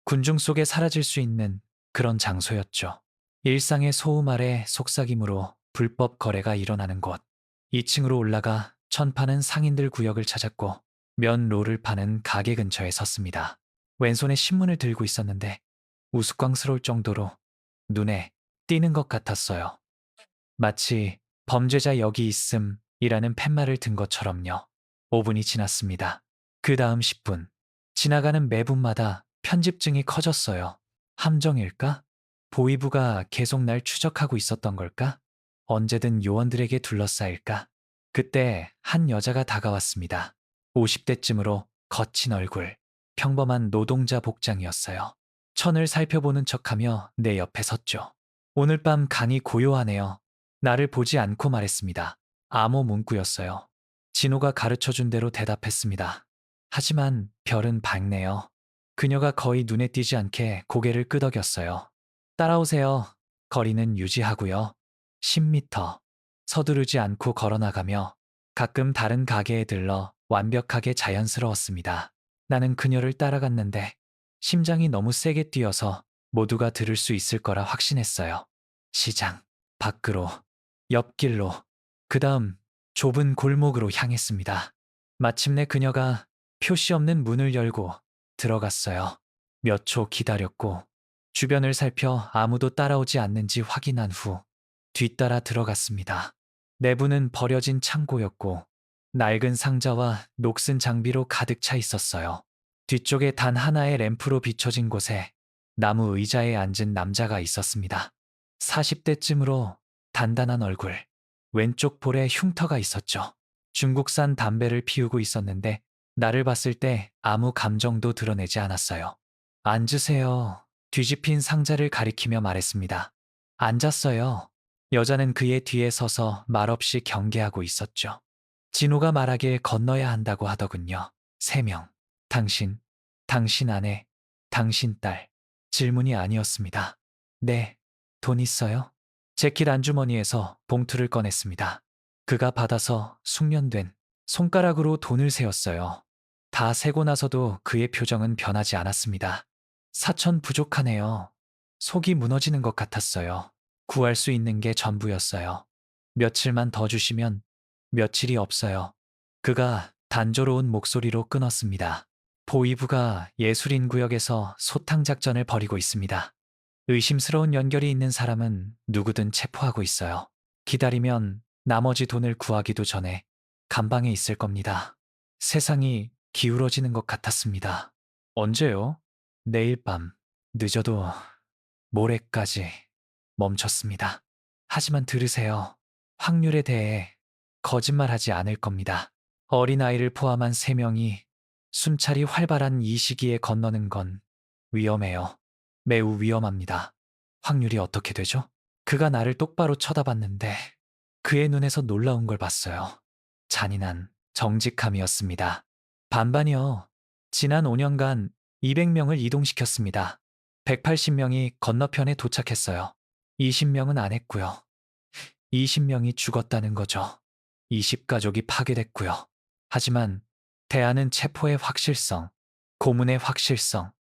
군중 속에 사라질 수 있는 그런 장소였죠. 일상의 소음 아래 속삭임으로 불법 거래가 일어나는 곳. 2층으로 올라가 천 파는 상인들 구역을 찾았고 면 롤을 파는 가게 근처에 섰습니다. 왼손에 신문을 들고 있었는데 우스꽝스러울 정도로 눈에 띄는 것 같았어요. 마치 범죄자 여기 있음이라는 팻말을 든 것처럼요. 5분이 지났습니다. 그 다음 10분. 지나가는 매분마다 편집증이 커졌어요. 함정일까? 보이부가 계속 날 추적하고 있었던 걸까? 언제든 요원들에게 둘러싸일까? 그때 한 여자가 다가왔습니다. 50대쯤으로 거친 얼굴, 평범한 노동자 복장이었어요. 천을 살펴보는 척하며 내 옆에 섰죠. 오늘 밤 간이 고요하네요. 나를 보지 않고 말했습니다. 암호 문구였어요. 진호가 가르쳐준 대로 대답했습니다. 하지만 별은 밝네요. 그녀가 거의 눈에 띄지 않게 고개를 끄덕였어요. 따라오세요. 거리는 유지하고요. 10m. 서두르지 않고 걸어나가며 가끔 다른 가게에 들러 완벽하게 자연스러웠습니다. 나는 그녀를 따라갔는데 심장이 너무 세게 뛰어서 모두가 들을 수 있을 거라 확신했어요. 시장, 밖으로, 옆길로, 그 다음 좁은 골목으로 향했습니다. 마침내 그녀가 표시 없는 문을 열고 들어갔어요. 몇 초 기다렸고 주변을 살펴 아무도 따라오지 않는지 확인한 후 뒤따라 들어갔습니다. 내부는 버려진 창고였고 낡은 상자와 녹슨 장비로 가득 차 있었어요. 뒤쪽에 단 하나의 램프로 비춰진 곳에 나무 의자에 앉은 남자가 있었습니다. 40대쯤으로 단단한 얼굴, 왼쪽 볼에 흉터가 있었죠. 중국산 담배를 피우고 있었는데 나를 봤을 때 아무 감정도 드러내지 않았어요. 앉으세요. 뒤집힌 상자를 가리키며 말했습니다. 앉았어요. 여자는 그의 뒤에 서서 말없이 경계하고 있었죠. 진호가 말하길 건너야 한다고 하더군요. 3명. 당신, 당신 아내, 당신 딸. 질문이 아니었습니다. 네, 돈 있어요? 재킷 안주머니에서 봉투를 꺼냈습니다. 그가 받아서 숙련된 손가락으로 돈을 세었어요. 다 세고 나서도 그의 표정은 변하지 않았습니다. 4천 부족하네요. 속이 무너지는 것 같았어요. 구할 수 있는 게 전부였어요. 며칠만 더 주시면 며칠이 없어요. 그가 단조로운 목소리로 끊었습니다. 보이부가 예술인 구역에서 소탕 작전을 벌이고 있습니다. 의심스러운 연결이 있는 사람은 누구든 체포하고 있어요. 기다리면 나머지 돈을 구하기도 전에 감방에 있을 겁니다. 세상이 기울어지는 것 같았습니다. 언제요? 내일 밤, 늦어도 모레까지 멈췄습니다. 하지만 들으세요. 확률에 대해 거짓말하지 않을 겁니다. 어린아이를 포함한 3명이 순찰이 활발한 이 시기에 건너는 건 위험해요. 매우 위험합니다. 확률이 어떻게 되죠? 그가 나를 똑바로 쳐다봤는데 그의 눈에서 놀라운 걸 봤어요. 잔인한 정직함이었습니다. 반반이요. 지난 5년간 200명을 이동시켰습니다. 180명이 건너편에 도착했어요. 20명은 안 했고요. 20명이 죽었다는 거죠. 20가족이 파괴됐고요. 하지만 대안은 체포의 확실성, 고문의 확실성,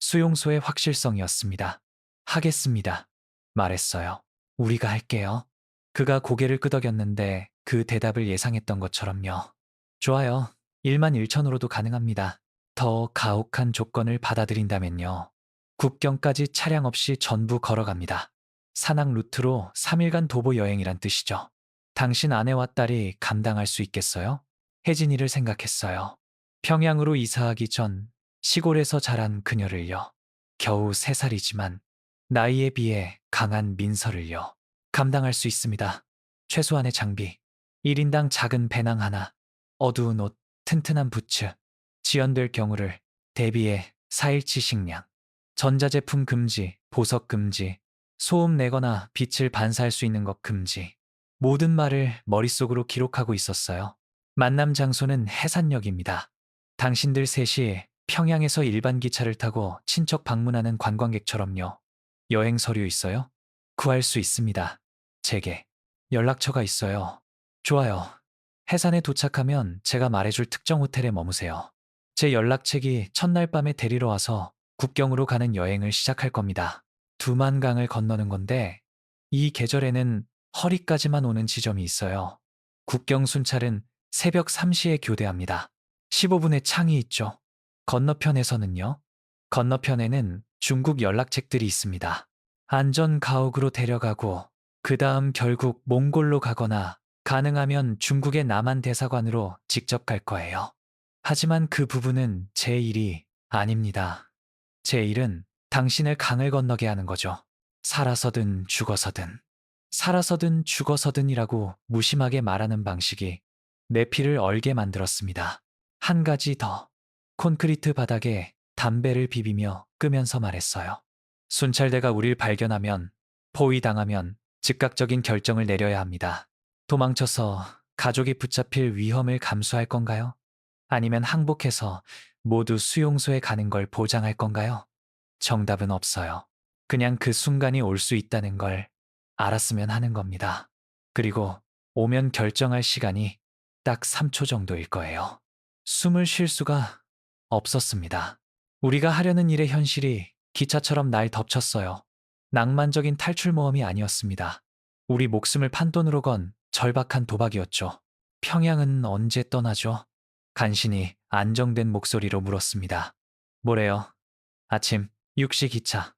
수용소의 확실성이었습니다. 하겠습니다. 말했어요. 우리가 할게요. 그가 고개를 끄덕였는데 그 대답을 예상했던 것처럼요. 좋아요. 1만 1천으로도 가능합니다. 더 가혹한 조건을 받아들인다면요. 국경까지 차량 없이 전부 걸어갑니다. 산악 루트로 3일간 도보 여행이란 뜻이죠. 당신 아내와 딸이 감당할 수 있겠어요? 혜진이를 생각했어요. 평양으로 이사하기 전 시골에서 자란 그녀를요. 겨우 3살이지만 나이에 비해 강한 민서를요. 감당할 수 있습니다. 최소한의 장비, 1인당 작은 배낭 하나, 어두운 옷, 튼튼한 부츠, 지연될 경우를 대비해 4일치 식량, 전자제품 금지, 보석 금지, 소음 내거나 빛을 반사할 수 있는 것 금지. 모든 말을 머릿속으로 기록하고 있었어요. 만남 장소는 해산역입니다. 당신들 셋이 평양에서 일반 기차를 타고 친척 방문하는 관광객처럼요. 여행 서류 있어요? 구할 수 있습니다. 제게. 연락처가 있어요. 좋아요. 해산에 도착하면 제가 말해줄 특정 호텔에 머무세요. 제 연락책이 첫날 밤에 데리러 와서 국경으로 가는 여행을 시작할 겁니다. 두만강을 건너는 건데 이 계절에는 허리까지만 오는 지점이 있어요. 국경 순찰은 새벽 3시에 교대합니다. 15분의 창이 있죠. 건너편에서는요. 건너편에는 중국 연락책들이 있습니다. 안전 가옥으로 데려가고 그 다음 결국 몽골로 가거나 가능하면 중국의 남한 대사관으로 직접 갈 거예요. 하지만 그 부분은 제 일이 아닙니다. 제 일은 당신을 강을 건너게 하는 거죠. 살아서든 죽어서든. 살아서든 죽어서든이라고 무심하게 말하는 방식이 내 피를 얼게 만들었습니다. 한 가지 더. 콘크리트 바닥에 담배를 비비며 끄면서 말했어요. 순찰대가 우릴 발견하면, 포위당하면 즉각적인 결정을 내려야 합니다. 도망쳐서 가족이 붙잡힐 위험을 감수할 건가요? 아니면 항복해서 모두 수용소에 가는 걸 보장할 건가요? 정답은 없어요. 그냥 그 순간이 올 수 있다는 걸 알았으면 하는 겁니다. 그리고 오면 결정할 시간이 딱 3초 정도일 거예요. 숨을 쉴 수가 없었습니다. 우리가 하려는 일의 현실이 기차처럼 날 덮쳤어요. 낭만적인 탈출 모험이 아니었습니다. 우리 목숨을 판돈으로 건 절박한 도박이었죠. 평양은 언제 떠나죠? 간신히 안정된 목소리로 물었습니다. 뭐래요? 아침 6시 기차.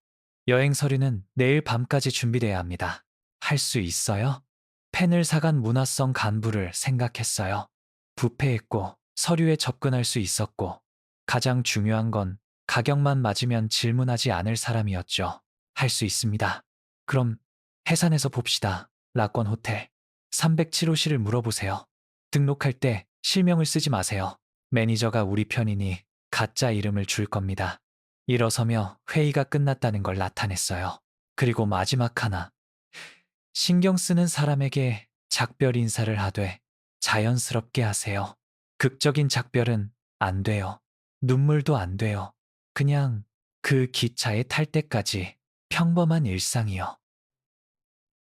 여행 서류는 내일 밤까지 준비돼야 합니다. 할 수 있어요? 펜을 사간 문화성 간부를 생각했어요. 부패했고 서류에 접근할 수 있었고 가장 중요한 건 가격만 맞으면 질문하지 않을 사람이었죠. 할 수 있습니다. 그럼 해산에서 봅시다. 라권 호텔. 307호실을 물어보세요. 등록할 때 실명을 쓰지 마세요. 매니저가 우리 편이니 가짜 이름을 줄 겁니다. 일어서며 회의가 끝났다는 걸 나타냈어요. 그리고 마지막 하나. 신경 쓰는 사람에게 작별 인사를 하되 자연스럽게 하세요. 극적인 작별은 안 돼요. 눈물도 안 돼요. 그냥 그 기차에 탈 때까지 평범한 일상이요.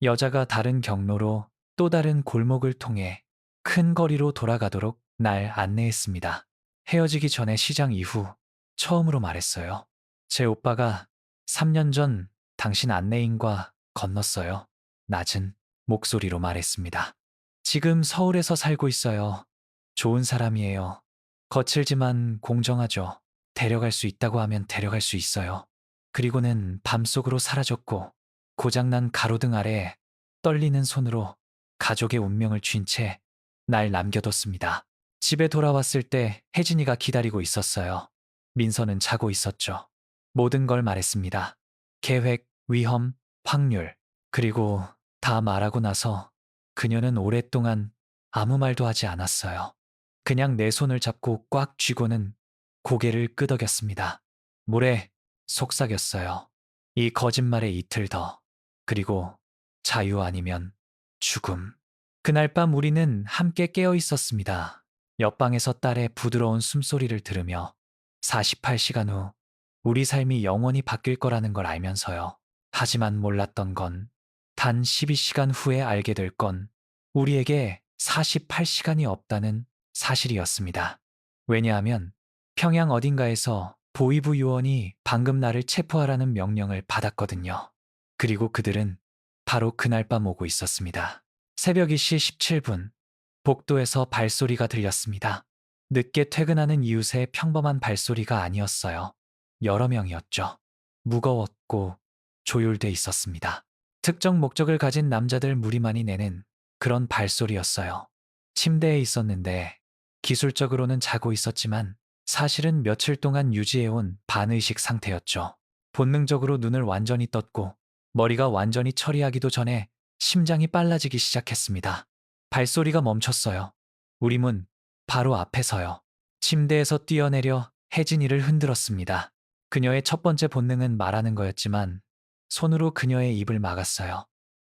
여자가 다른 경로로 또 다른 골목을 통해 큰 거리로 돌아가도록 날 안내했습니다. 헤어지기 전에 시장 이후 처음으로 말했어요. 제 오빠가 3년 전 당신 안내인과 건넜어요. 낮은 목소리로 말했습니다. 지금 서울에서 살고 있어요. 좋은 사람이에요. 거칠지만 공정하죠. 데려갈 수 있다고 하면 데려갈 수 있어요. 그리고는 밤속으로 사라졌고 고장난 가로등 아래에 떨리는 손으로 가족의 운명을 쥔 채 날 남겨뒀습니다. 집에 돌아왔을 때 혜진이가 기다리고 있었어요. 민서는 자고 있었죠. 모든 걸 말했습니다. 계획, 위험, 확률, 그리고 다 말하고 나서 그녀는 오랫동안 아무 말도 하지 않았어요. 그냥 내 손을 잡고 꽉 쥐고는 고개를 끄덕였습니다. 모래, 속삭였어요. 이 거짓말에 이틀 더. 그리고 자유 아니면 죽음. 그날 밤 우리는 함께 깨어 있었습니다. 옆방에서 딸의 부드러운 숨소리를 들으며 48시간 후 우리 삶이 영원히 바뀔 거라는 걸 알면서요. 하지만 몰랐던 건 단 12시간 후에 알게 될 건 우리에게 48시간이 없다는 사실이었습니다. 왜냐하면 평양 어딘가에서 보위부 요원이 방금 나를 체포하라는 명령을 받았거든요. 그리고 그들은 바로 그날 밤 오고 있었습니다. 새벽 2시 17분, 복도에서 발소리가 들렸습니다. 늦게 퇴근하는 이웃의 평범한 발소리가 아니었어요. 여러 명이었죠. 무거웠고 조율돼 있었습니다. 특정 목적을 가진 남자들 무리만이 내는 그런 발소리였어요. 침대에 있었는데 기술적으로는 자고 있었지만 사실은 며칠 동안 유지해온 반의식 상태였죠. 본능적으로 눈을 완전히 떴고 머리가 완전히 처리하기도 전에 심장이 빨라지기 시작했습니다. 발소리가 멈췄어요. 우리 문 바로 앞에서요. 침대에서 뛰어내려 혜진이를 흔들었습니다. 그녀의 첫 번째 본능은 말하는 거였지만 손으로 그녀의 입을 막았어요.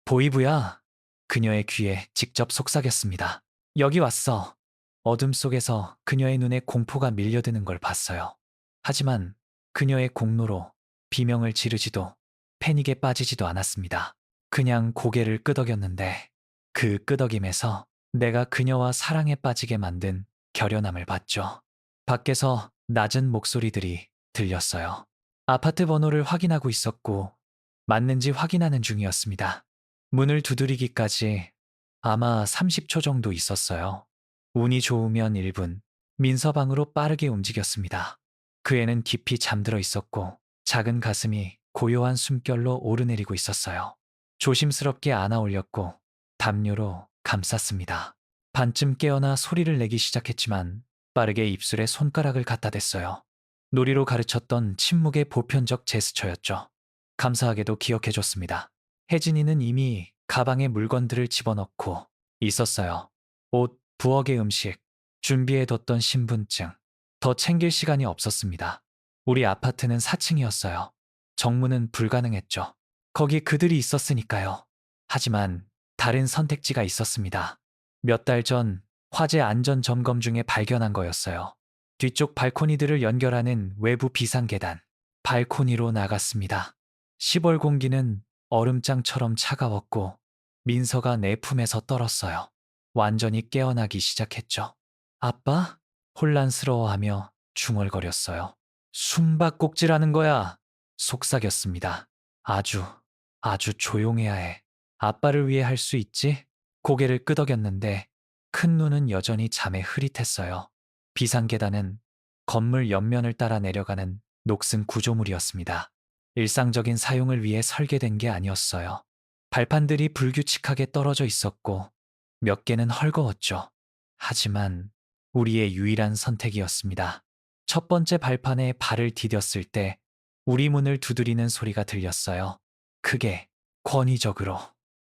보이부야. 그녀의 귀에 직접 속삭였습니다. 여기 왔어. 어둠 속에서 그녀의 눈에 공포가 밀려드는 걸 봤어요. 하지만 그녀의 공로로 비명을 지르지도 패닉에 빠지지도 않았습니다. 그냥 고개를 끄덕였는데 그 끄덕임에서 내가 그녀와 사랑에 빠지게 만든 결연함을 봤죠. 밖에서 낮은 목소리들이 들렸어요. 아파트 번호를 확인하고 있었고 맞는지 확인하는 중이었습니다. 문을 두드리기까지 아마 30초 정도 있었어요. 운이 좋으면 1분, 민서방으로 빠르게 움직였습니다. 그 애는 깊이 잠들어 있었고 작은 가슴이 고요한 숨결로 오르내리고 있었어요. 조심스럽게 안아 올렸고 담요로 감쌌습니다. 반쯤 깨어나 소리를 내기 시작했지만 빠르게 입술에 손가락을 갖다 댔어요. 놀이로 가르쳤던 침묵의 보편적 제스처였죠. 감사하게도 기억해줬습니다. 혜진이는 이미 가방에 물건들을 집어넣고 있었어요. 옷, 부엌의 음식, 준비해뒀던 신분증. 더 챙길 시간이 없었습니다. 우리 아파트는 4층이었어요. 정문은 불가능했죠. 거기 그들이 있었으니까요. 하지만 다른 선택지가 있었습니다. 몇 달 전 화재 안전 점검 중에 발견한 거였어요. 뒤쪽 발코니들을 연결하는 외부 비상계단. 발코니로 나갔습니다. 시벌 공기는 얼음장처럼 차가웠고 민서가 내 품에서 떨었어요. 완전히 깨어나기 시작했죠. 아빠? 혼란스러워하며 중얼거렸어요. 숨바꼭질하는 거야. 속삭였습니다. 아주 조용해야 해. 아빠를 위해 할 수 있지? 고개를 끄덕였는데 큰 눈은 여전히 잠에 흐릿했어요. 비상계단은 건물 옆면을 따라 내려가는 녹슨 구조물이었습니다. 일상적인 사용을 위해 설계된 게 아니었어요. 발판들이 불규칙하게 떨어져 있었고 몇 개는 헐거웠죠. 하지만 우리의 유일한 선택이었습니다. 첫 번째 발판에 발을 디뎠을 때 우리 문을 두드리는 소리가 들렸어요. 크게, 권위적으로.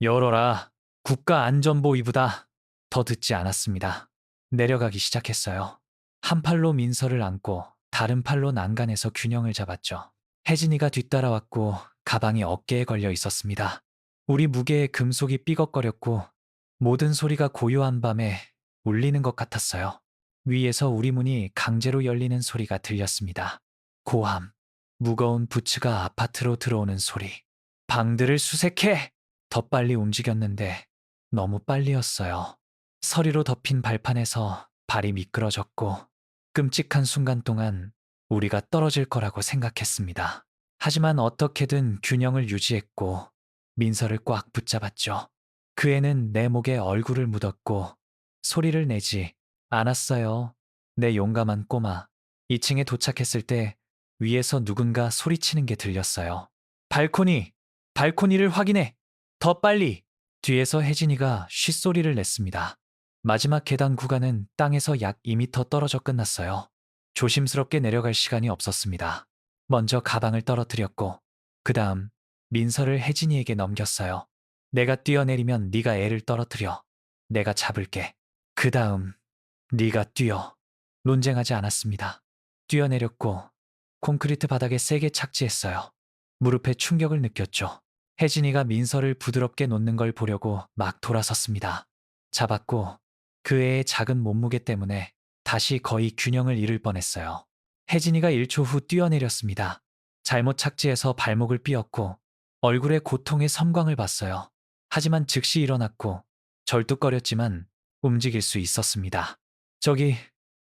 열어라. 국가안전보위부다. 더 듣지 않았습니다. 내려가기 시작했어요. 한 팔로 민서를 안고 다른 팔로 난간에서 균형을 잡았죠. 혜진이가 뒤따라왔고 가방이 어깨에 걸려 있었습니다. 우리 무게에 금속이 삐걱거렸고 모든 소리가 고요한 밤에 울리는 것 같았어요. 위에서 우리 문이 강제로 열리는 소리가 들렸습니다. 고함, 무거운 부츠가 아파트로 들어오는 소리. 방들을 수색해! 더 빨리 움직였는데 너무 빨리였어요. 서리로 덮인 발판에서 발이 미끄러졌고 끔찍한 순간 동안 우리가 떨어질 거라고 생각했습니다. 하지만 어떻게든 균형을 유지했고 민서를 꽉 붙잡았죠. 그 애는 내 목에 얼굴을 묻었고 소리를 내지 않았어요. 내 용감한 꼬마. 2층에 도착했을 때 위에서 누군가 소리치는 게 들렸어요. 발코니! 발코니를 확인해! 더 빨리! 뒤에서 혜진이가 쉿소리를 냈습니다. 마지막 계단 구간은 땅에서 약 2m 떨어져 끝났어요. 조심스럽게 내려갈 시간이 없었습니다. 먼저 가방을 떨어뜨렸고 그 다음 민서를 혜진이에게 넘겼어요. 내가 뛰어내리면 네가 애를 떨어뜨려. 내가 잡을게. 그 다음 네가 뛰어. 논쟁하지 않았습니다. 뛰어내렸고 콘크리트 바닥에 세게 착지했어요. 무릎에 충격을 느꼈죠. 혜진이가 민서를 부드럽게 놓는 걸 보려고 막 돌아섰습니다. 잡았고 그 애의 작은 몸무게 때문에 다시 거의 균형을 잃을 뻔했어요. 혜진이가 1초 후 뛰어내렸습니다. 잘못 착지해서 발목을 삐었고 얼굴에 고통의 섬광을 봤어요. 하지만 즉시 일어났고 절뚝거렸지만 움직일 수 있었습니다. 저기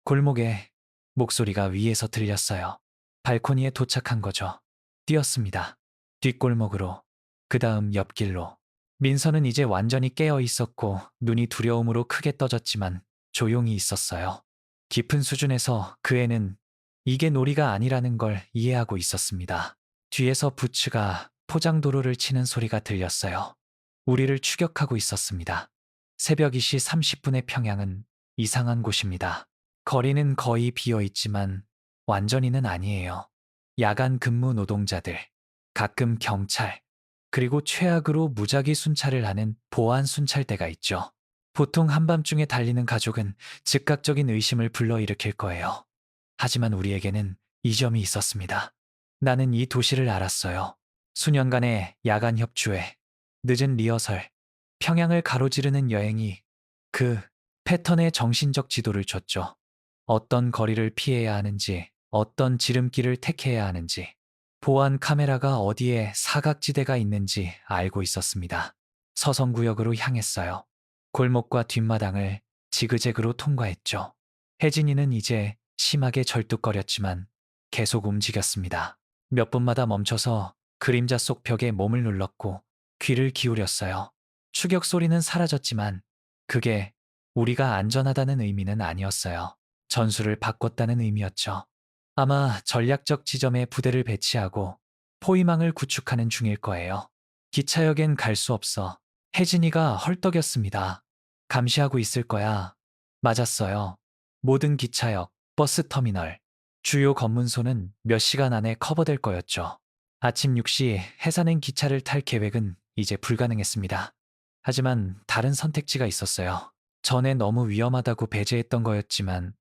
골목에 목소리가 위에서 들렸어요. 발코니에 도착한 거죠. 뛰었습니다. 뒷골목으로, 그 다음 옆길로. 민서는 이제 완전히 깨어 있었고 눈이 두려움으로 크게 떠졌지만 조용히 있었어요. 깊은 수준에서 그 애는 이게 놀이가 아니라는 걸 이해하고 있었습니다. 뒤에서 부츠가 포장도로를 치는 소리가 들렸어요. 우리를 추격하고 있었습니다. 새벽 2시 30분의 평양은 이상한 곳입니다. 거리는 거의 비어 있지만 완전히는 아니에요. 야간 근무 노동자들, 가끔 경찰, 그리고 최악으로 무작위 순찰을 하는 보안 순찰대가 있죠. 보통 한밤중에 달리는 가족은 즉각적인 의심을 불러일으킬 거예요. 하지만 우리에게는 이점이 있었습니다. 나는 이 도시를 알았어요. 수년간의 야간 협조에 늦은 리허설, 평양을 가로지르는 여행이 그 패턴의 정신적 지도를 줬죠. 어떤 거리를 피해야 하는지, 어떤 지름길을 택해야 하는지, 보안 카메라가 어디에 사각지대가 있는지 알고 있었습니다. 서성구역으로 향했어요. 골목과 뒷마당을 지그재그로 통과했죠. 혜진이는 이제 심하게 절뚝거렸지만 계속 움직였습니다. 몇 분마다 멈춰서 그림자 속 벽에 몸을 눌렀고 귀를 기울였어요. 추격 소리는 사라졌지만 그게 우리가 안전하다는 의미는 아니었어요. 전술을 바꿨다는 의미였죠. 아마 전략적 지점에 부대를 배치하고 포위망을 구축하는 중일 거예요. 기차역엔 갈 수 없어. 혜진이가 헐떡였습니다. 감시하고 있을 거야. 맞았어요. 모든 기차역, 버스터미널, 주요 검문소는 몇 시간 안에 커버될 거였죠. 아침 6시 해산행 기차를 탈 계획은 이제 불가능했습니다. 하지만 다른 선택지가 있었어요. 전에 너무 위험하다고 배제했던 거였지만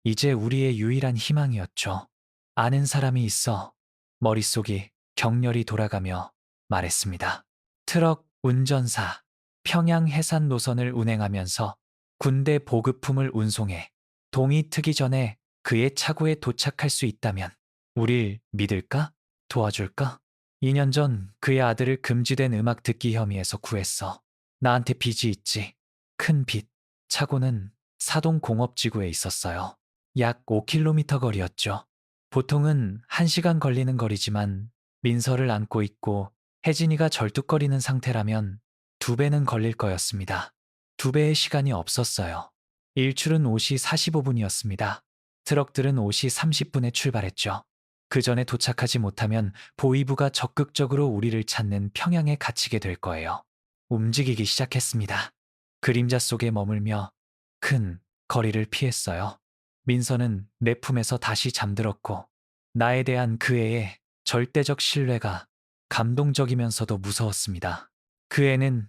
이제 우리의 유일한 희망이었죠. 아는 사람이 있어. 머릿속이 격렬히 돌아가며 말했습니다. 트럭 운전사, 평양 해산 노선을 운행하면서 군대 보급품을 운송해 동이 트기 전에 그의 차고에 도착할 수 있다면 우릴 믿을까? 도와줄까? 2년 전 그의 아들을 금지된 음악 듣기 혐의에서 구했어. 나한테 빚이 있지. 큰 빚. 차고는 사동공업지구에 있었어요. 약 5km 거리였죠. 보통은 1시간 걸리는 거리지만 민서를 안고 있고 혜진이가 절뚝거리는 상태라면 2배는 걸릴 거였습니다. 2배의 시간이 없었어요. 일출은 5시 45분이었습니다. 트럭들은 5시 30분에 출발했죠. 그 전에 도착하지 못하면 보위부가 적극적으로 우리를 찾는 평양에 갇히게 될 거예요. 움직이기 시작했습니다. 그림자 속에 머물며 큰 거리를 피했어요. 민서는 내 품에서 다시 잠들었고 나에 대한 그 애의 절대적 신뢰가 감동적이면서도 무서웠습니다. 그 애는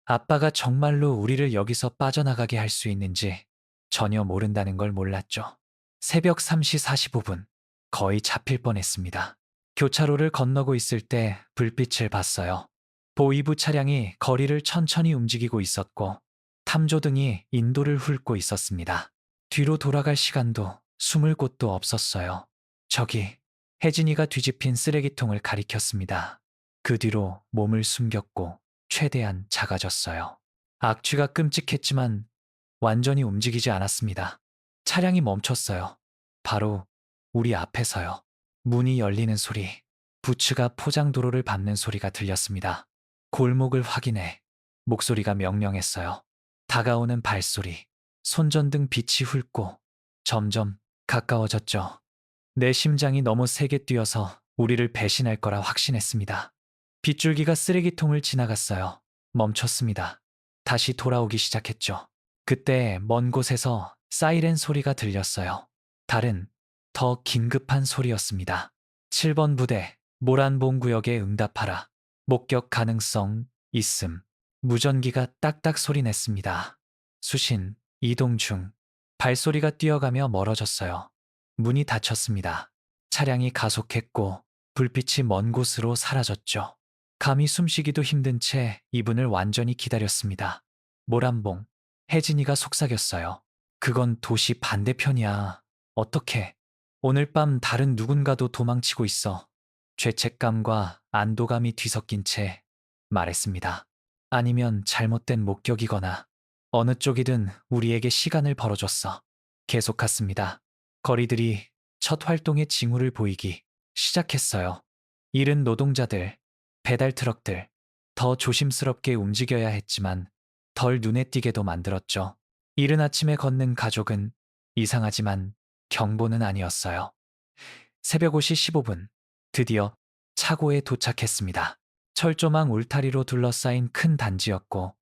아빠가 정말로 우리를 여기서 빠져나가게 할 수 있는지 전혀 모른다는 걸 몰랐죠. 새벽 3시 45분, 거의 잡힐 뻔했습니다. 교차로를 건너고 있을 때 불빛을 봤어요. 보위부 차량이 거리를 천천히 움직이고 있었고 탐조등이 인도를 훑고 있었습니다. 뒤로 돌아갈 시간도 숨을 곳도 없었어요. 저기 혜진이가 뒤집힌 쓰레기통을 가리켰습니다. 그 뒤로 몸을 숨겼고 최대한 작아졌어요. 악취가 끔찍했지만 완전히 움직이지 않았습니다. 차량이 멈췄어요. 바로 우리 앞에서요. 문이 열리는 소리, 부츠가 포장도로를 밟는 소리가 들렸습니다. 골목을 확인해. 목소리가 명령했어요. 다가오는 발소리, 손전등 빛이 훑고 점점 가까워졌죠. 내 심장이 너무 세게 뛰어서 우리를 배신할 거라 확신했습니다. 빗줄기가 쓰레기통을 지나갔어요. 멈췄습니다. 다시 돌아오기 시작했죠. 그때 먼 곳에서 사이렌 소리가 들렸어요. 다른, 더 긴급한 소리였습니다. 7번 부대, 모란봉 구역에 응답하라. 목격 가능성 있음. 무전기가 딱딱 소리냈습니다. 수신, 이동 중. 발소리가 뛰어가며 멀어졌어요. 문이 닫혔습니다. 차량이 가속했고 불빛이 먼 곳으로 사라졌죠. 감히 숨쉬기도 힘든 채 이분을 완전히 기다렸습니다. 모란봉, 혜진이가 속삭였어요. 그건 도시 반대편이야. 어떻게? 오늘 밤 다른 누군가도 도망치고 있어. 죄책감과 안도감이 뒤섞인 채 말했습니다. 아니면 잘못된 목격이거나 어느 쪽이든 우리에게 시간을 벌어줬어. 계속 갔습니다. 거리들이 첫 활동의 징후를 보이기 시작했어요. 이른 노동자들, 배달 트럭들, 더 조심스럽게 움직여야 했지만 덜 눈에 띄게도 만들었죠. 이른 아침에 걷는 가족은 이상하지만 경보는 아니었어요. 새벽 5시 15분, 드디어 차고에 도착했습니다. 철조망 울타리로 둘러싸인 큰 단지였고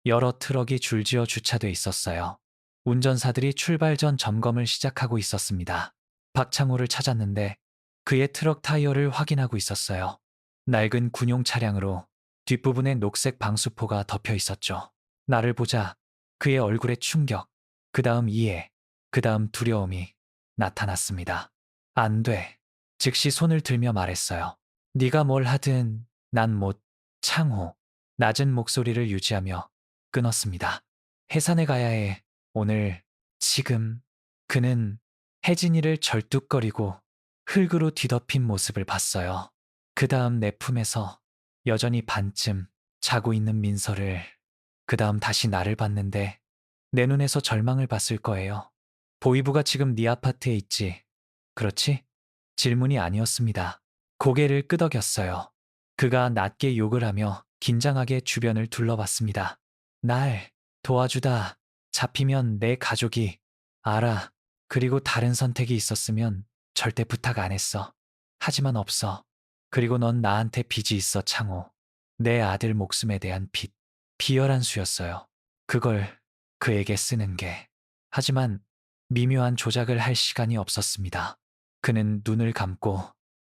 여러 트럭이 줄지어 주차돼 있었어요. 운전사들이 출발 전 점검을 시작하고 있었습니다. 박창호를 찾았는데 그의 트럭 타이어를 확인하고 있었어요. 낡은 군용 차량으로 뒷부분에 녹색 방수포가 덮여 있었죠. 나를 보자 그의 얼굴에 충격, 그 다음 이해, 그 다음 두려움이 나타났습니다. 안 돼. 즉시 손을 들며 말했어요. 네가 뭘 하든 난 못. 창호. 낮은 목소리를 유지하며 끊었습니다. 해산에 가야 해. 오늘, 지금. 그는 혜진이를 절뚝거리고 흙으로 뒤덮인 모습을 봤어요. 그 다음 내 품에서 여전히 반쯤 자고 있는 민서를, 그 다음 다시 나를 봤는데 내 눈에서 절망을 봤을 거예요. 보이부가 지금 네 아파트에 있지. 그렇지? 질문이 아니었습니다. 고개를 끄덕였어요. 그가 낮게 욕을 하며 긴장하게 주변을 둘러봤습니다. 날 도와주다 잡히면 내 가족이 알아. 그리고 다른 선택이 있었으면 절대 부탁 안 했어. 하지만 없어. 그리고 넌 나한테 빚이 있어, 창호. 내 아들 목숨에 대한 빚. 비열한 수였어요. 그걸 그에게 쓰는 게. 하지만 미묘한 조작을 할 시간이 없었습니다. 그는 눈을 감고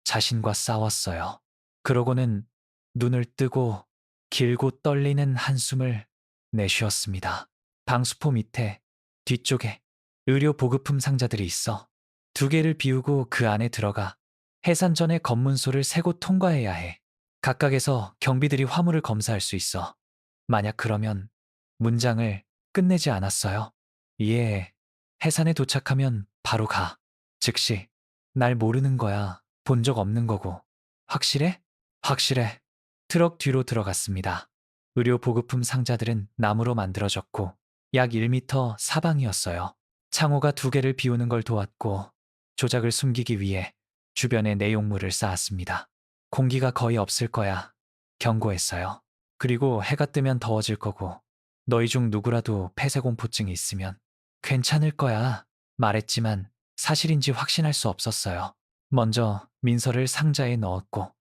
자신과 싸웠어요. 그러고는 눈을 뜨고 길고 떨리는 한숨을 내쉬었습니다. 방수포 밑에 뒤쪽에 의료 보급품 상자들이 있어. 두 개를 비우고 그 안에 들어가 해산 전에 검문소를 세 곳 통과해야 해. 각각에서 경비들이 화물을 검사할 수 있어. 만약 그러면 문장을 끝내지 않았어요. 이해해. 해산에 도착하면 바로 가. 즉시 날 모르는 거야. 본 적 없는 거고. 확실해? 확실해. 트럭 뒤로 들어갔습니다. 의료 보급품 상자들은 나무로 만들어졌고 약 1미터 사방이었어요. 창호가 두 개를 비우는 걸 도왔고 조작을 숨기기 위해 주변에 내용물을 쌓았습니다. 공기가 거의 없을 거야. 경고했어요. 그리고 해가 뜨면 더워질 거고 너희 중 누구라도 폐쇄공포증이 있으면 괜찮을 거야. 말했지만 사실인지 확신할 수 없었어요. 먼저 민서를 상자에 넣었고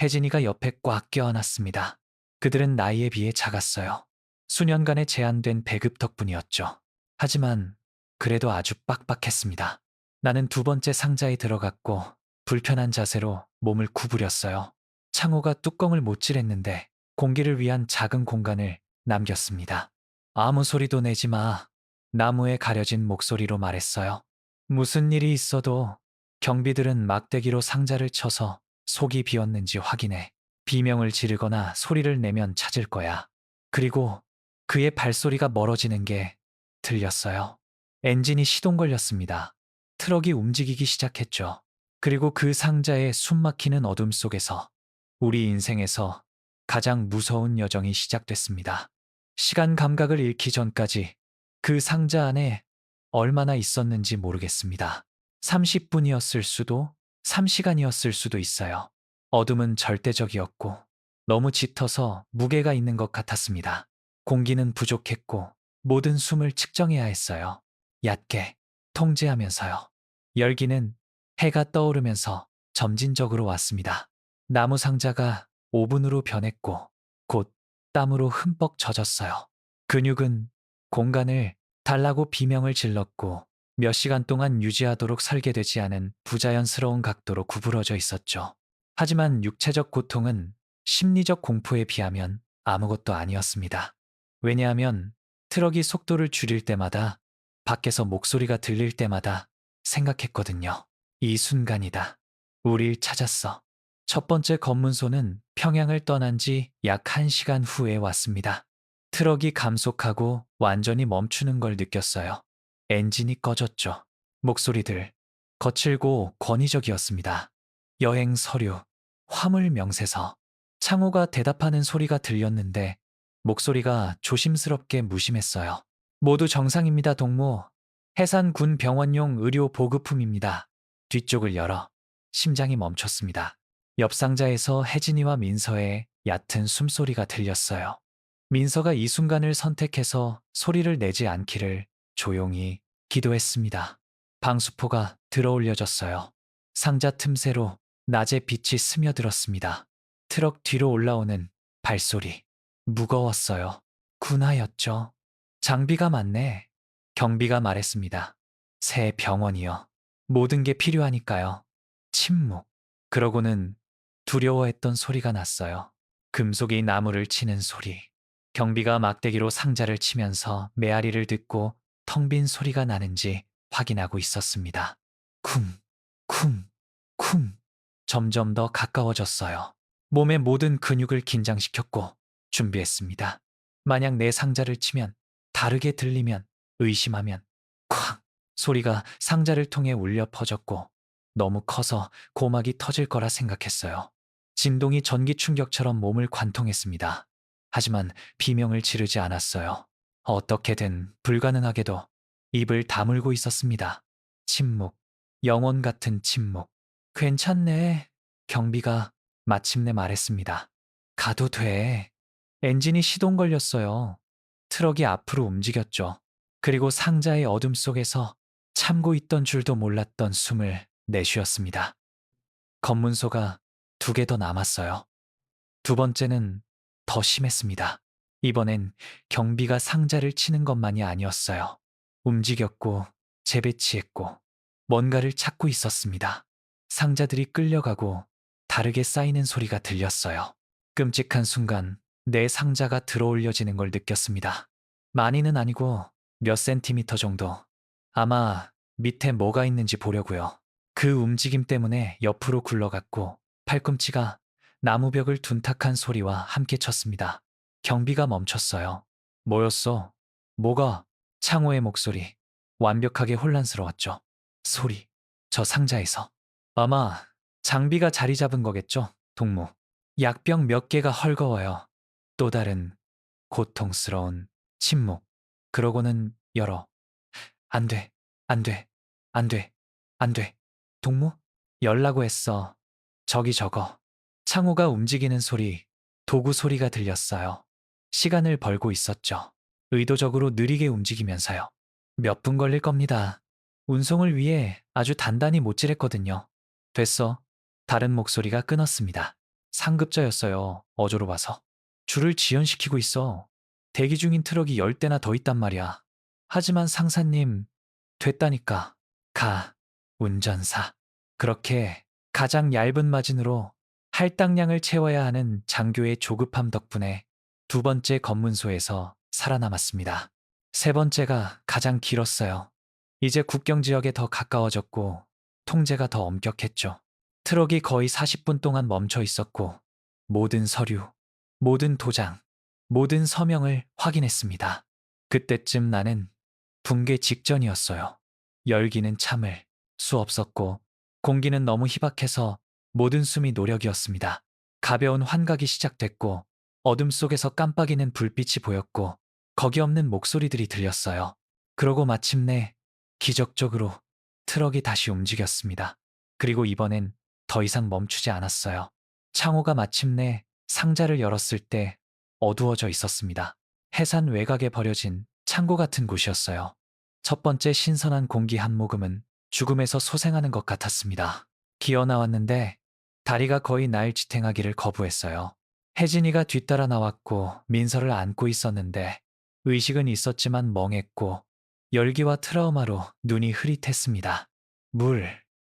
혜진이가 옆에 꽉 껴안았습니다. 그들은 나이에 비해 작았어요. 수년간의 제한된 배급 덕분이었죠. 하지만 그래도 아주 빡빡했습니다. 나는 두 번째 상자에 들어갔고 불편한 자세로 몸을 구부렸어요. 창호가 뚜껑을 못 찌랬는데 공기를 위한 작은 공간을 남겼습니다. 아무 소리도 내지 마. 나무에 가려진 목소리로 말했어요. 무슨 일이 있어도 경비들은 막대기로 상자를 쳐서 속이 비었는지 확인해. 비명을 지르거나 소리를 내면 찾을 거야. 그리고 그의 발소리가 멀어지는 게 들렸어요. 엔진이 시동 걸렸습니다. 트럭이 움직이기 시작했죠. 그리고 그 상자의 숨막히는 어둠 속에서 우리 인생에서 가장 무서운 여정이 시작됐습니다. 시간 감각을 잃기 전까지 그 상자 안에 얼마나 있었는지 모르겠습니다. 30분이었을 수도, 3시간이었을 수도 있어요. 어둠은 절대적이었고 너무 짙어서 무게가 있는 것 같았습니다. 공기는 부족했고 모든 숨을 측정해야 했어요. 얕게, 통제하면서요. 열기는 해가 떠오르면서 점진적으로 왔습니다. 나무 상자가 오븐으로 변했고 곧 땀으로 흠뻑 젖었어요. 근육은 공간을 달라고 비명을 질렀고 몇 시간 동안 유지하도록 설계되지 않은 부자연스러운 각도로 구부러져 있었죠. 하지만 육체적 고통은 심리적 공포에 비하면 아무것도 아니었습니다. 왜냐하면 트럭이 속도를 줄일 때마다 밖에서 목소리가 들릴 때마다 생각했거든요. 이 순간이다. 우릴 찾았어. 첫 번째 검문소는 평양을 떠난 지 약 1시간 후에 왔습니다. 트럭이 감속하고 완전히 멈추는 걸 느꼈어요. 엔진이 꺼졌죠. 목소리들, 거칠고 권위적이었습니다. 여행 서류, 화물 명세서, 창호가 대답하는 소리가 들렸는데 목소리가 조심스럽게 무심했어요. 모두 정상입니다, 동무. 해산군 병원용 의료 보급품입니다. 뒤쪽을 열어 심장이 멈췄습니다. 옆 상자에서 혜진이와 민서의 얕은 숨소리가 들렸어요. 민서가 이 순간을 선택해서 소리를 내지 않기를 조용히 기도했습니다. 방수포가 들어올려졌어요. 상자 틈새로 낮의 빛이 스며들었습니다. 트럭 뒤로 올라오는 발소리. 무거웠어요. 군하였죠. 장비가 많네. 경비가 말했습니다. 새 병원이요. 모든 게 필요하니까요. 침묵. 그러고는 두려워했던 소리가 났어요. 금속이 나무를 치는 소리. 경비가 막대기로 상자를 치면서 메아리를 듣고 텅 빈 소리가 나는지 확인하고 있었습니다. 쿵, 쿵, 쿵. 점점 더 가까워졌어요. 몸의 모든 근육을 긴장시켰고 준비했습니다. 만약 내 상자를 치면, 다르게 들리면, 의심하면, 쾅! 소리가 상자를 통해 울려 퍼졌고 너무 커서 고막이 터질 거라 생각했어요. 진동이 전기 충격처럼 몸을 관통했습니다. 하지만 비명을 지르지 않았어요. 어떻게든 불가능하게도 입을 다물고 있었습니다. 침묵, 영혼 같은 침묵. 괜찮네. 경비가 마침내 말했습니다. 가도 돼. 엔진이 시동 걸렸어요. 트럭이 앞으로 움직였죠. 그리고 상자의 어둠 속에서 참고 있던 줄도 몰랐던 숨을 내쉬었습니다. 검문소가 2개 더 남았어요. 두 번째는 더 심했습니다. 이번엔 경비가 상자를 치는 것만이 아니었어요. 움직였고 재배치했고 뭔가를 찾고 있었습니다. 상자들이 끌려가고 다르게 쌓이는 소리가 들렸어요. 끔찍한 순간 내 상자가 들어올려지는 걸 느꼈습니다. 많이는 아니고 몇 센티미터 정도. 아마 밑에 뭐가 있는지 보려고요. 그 움직임 때문에 옆으로 굴러갔고 팔꿈치가 나무벽을 둔탁한 소리와 함께 쳤습니다. 경비가 멈췄어요. 뭐였어? 뭐가? 창호의 목소리. 완벽하게 혼란스러웠죠. 소리. 저 상자에서. 아마 장비가 자리 잡은 거겠죠, 동무. 약병 몇 개가 헐거워요. 또 다른 고통스러운 침묵. 그러고는 열어. 안 돼, 안 돼, 안 돼, 안 돼. 동무? 열라고 했어. 저기 저거. 창호가 움직이는 소리, 도구 소리가 들렸어요. 시간을 벌고 있었죠. 의도적으로 느리게 움직이면서요. 몇 분 걸릴 겁니다. 운송을 위해 아주 단단히 못질했거든요. 됐어. 다른 목소리가 끊었습니다. 상급자였어요. 어조로 봐서. 줄을 지연시키고 있어. 대기 중인 트럭이 10대나 더 있단 말이야. 하지만 상사님, 됐다니까. 가, 운전사. 그렇게 가장 얇은 마진으로 할당량을 채워야 하는 장교의 조급함 덕분에 2번째 검문소에서 살아남았습니다. 3번째가 가장 길었어요. 이제 국경 지역에 더 가까워졌고 통제가 더 엄격했죠. 트럭이 거의 40분 동안 멈춰 있었고 모든 서류, 모든 도장, 모든 서명을 확인했습니다. 그때쯤 나는 붕괴 직전이었어요. 열기는 참을 수 없었고 공기는 너무 희박해서 모든 숨이 노력이었습니다. 가벼운 환각이 시작됐고 어둠 속에서 깜빡이는 불빛이 보였고 거기 없는 목소리들이 들렸어요. 그러고 마침내 기적적으로 트럭이 다시 움직였습니다. 그리고 이번엔 더 이상 멈추지 않았어요. 창호가 마침내 상자를 열었을 때 어두워져 있었습니다. 해산 외곽에 버려진 창고 같은 곳이었어요. 첫 번째 신선한 공기 한 모금은 죽음에서 소생하는 것 같았습니다. 기어 나왔는데 다리가 거의 날 지탱하기를 거부했어요. 혜진이가 뒤따라 나왔고 민서를 안고 있었는데 의식은 있었지만 멍했고 열기와 트라우마로 눈이 흐릿했습니다. 물,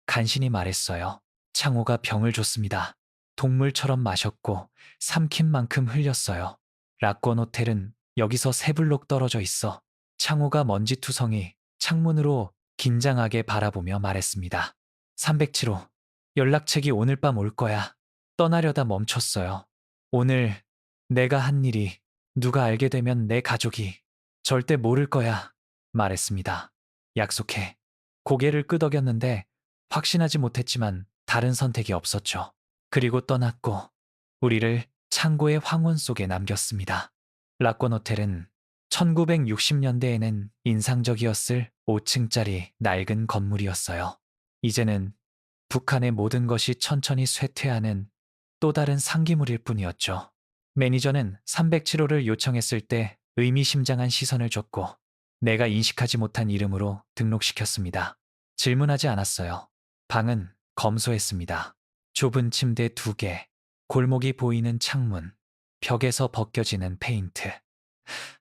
간신히 말했어요. 창호가 병을 줬습니다. 동물처럼 마셨고 삼킨 만큼 흘렸어요. 라권 호텔은 여기서 3블록 떨어져 있어. 창호가 먼지투성이 창문으로 긴장하게 바라보며 말했습니다. 307호, 연락책이 오늘 밤 올 거야. 떠나려다 멈췄어요. 오늘 내가 한 일이 누가 알게 되면 내 가족이 절대 모를 거야. 말했습니다. 약속해. 고개를 끄덕였는데 확신하지 못했지만 다른 선택이 없었죠. 그리고 떠났고 우리를 창고의 황혼 속에 남겼습니다. 라권 호텔은 1960년대에는 인상적이었을 5층짜리 낡은 건물이었어요. 이제는 북한의 모든 것이 천천히 쇠퇴하는 또 다른 상기물일 뿐이었죠. 매니저는 307호를 요청했을 때 의미심장한 시선을 줬고 내가 인식하지 못한 이름으로 등록시켰습니다. 질문하지 않았어요. 방은 검소했습니다. 좁은 침대 2개, 골목이 보이는 창문, 벽에서 벗겨지는 페인트.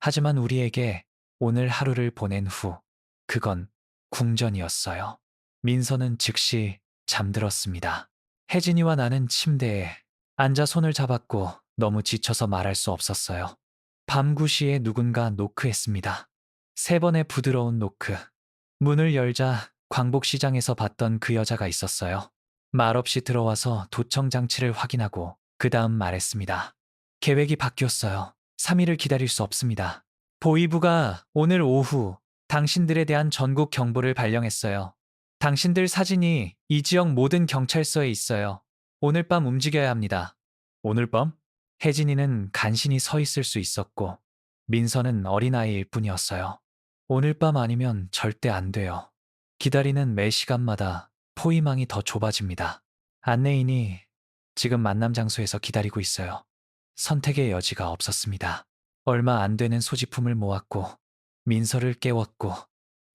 하지만 우리에게 오늘 하루를 보낸 후 그건 궁전이었어요. 민서는 즉시 잠들었습니다. 혜진이와 나는 침대에 앉아 손을 잡았고 너무 지쳐서 말할 수 없었어요. 밤 9시에 누군가 노크했습니다. 3번의 부드러운 노크. 문을 열자 광복시장에서 봤던 그 여자가 있었어요. 말없이 들어와서 도청 장치를 확인하고 그 다음 말했습니다. 계획이 바뀌었어요. 3일을 기다릴 수 없습니다. 보이부가 오늘 오후 당신들에 대한 전국 경보를 발령했어요. 당신들 사진이 이 지역 모든 경찰서에 있어요. 오늘 밤 움직여야 합니다. 오늘 밤? 혜진이는 간신히 서 있을 수 있었고 민서는 어린아이일 뿐이었어요. 오늘 밤 아니면 절대 안 돼요. 기다리는 매 시간마다 포위망이 더 좁아집니다. 안내인이 지금 만남 장소에서 기다리고 있어요. 선택의 여지가 없었습니다. 얼마 안 되는 소지품을 모았고 민서를 깨웠고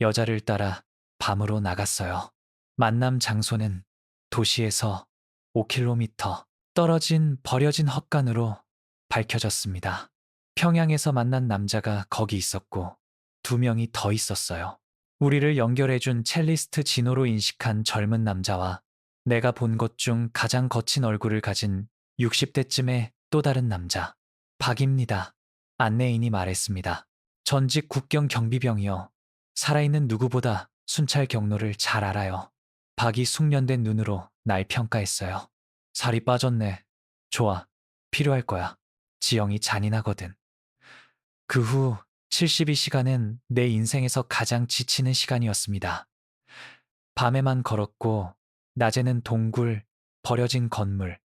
여자를 따라 밤으로 나갔어요. 만남 장소는 도시에서 5km 떨어진 버려진 헛간으로 밝혀졌습니다. 평양에서 만난 남자가 거기 있었고 2명이 더 있었어요. 우리를 연결해준 첼리스트 진호로 인식한 젊은 남자와 내가 본 것 중 가장 거친 얼굴을 가진 60대쯤의 또 다른 남자. 박입니다. 안내인이 말했습니다. 전직 국경 경비병이요. 살아있는 누구보다 순찰 경로를 잘 알아요. 박이 숙련된 눈으로 날 평가했어요. 살이 빠졌네. 좋아. 필요할 거야. 지영이 잔인하거든. 그 후 72시간은 내 인생에서 가장 지치는 시간이었습니다. 밤에만 걸었고 낮에는 동굴, 버려진 건물.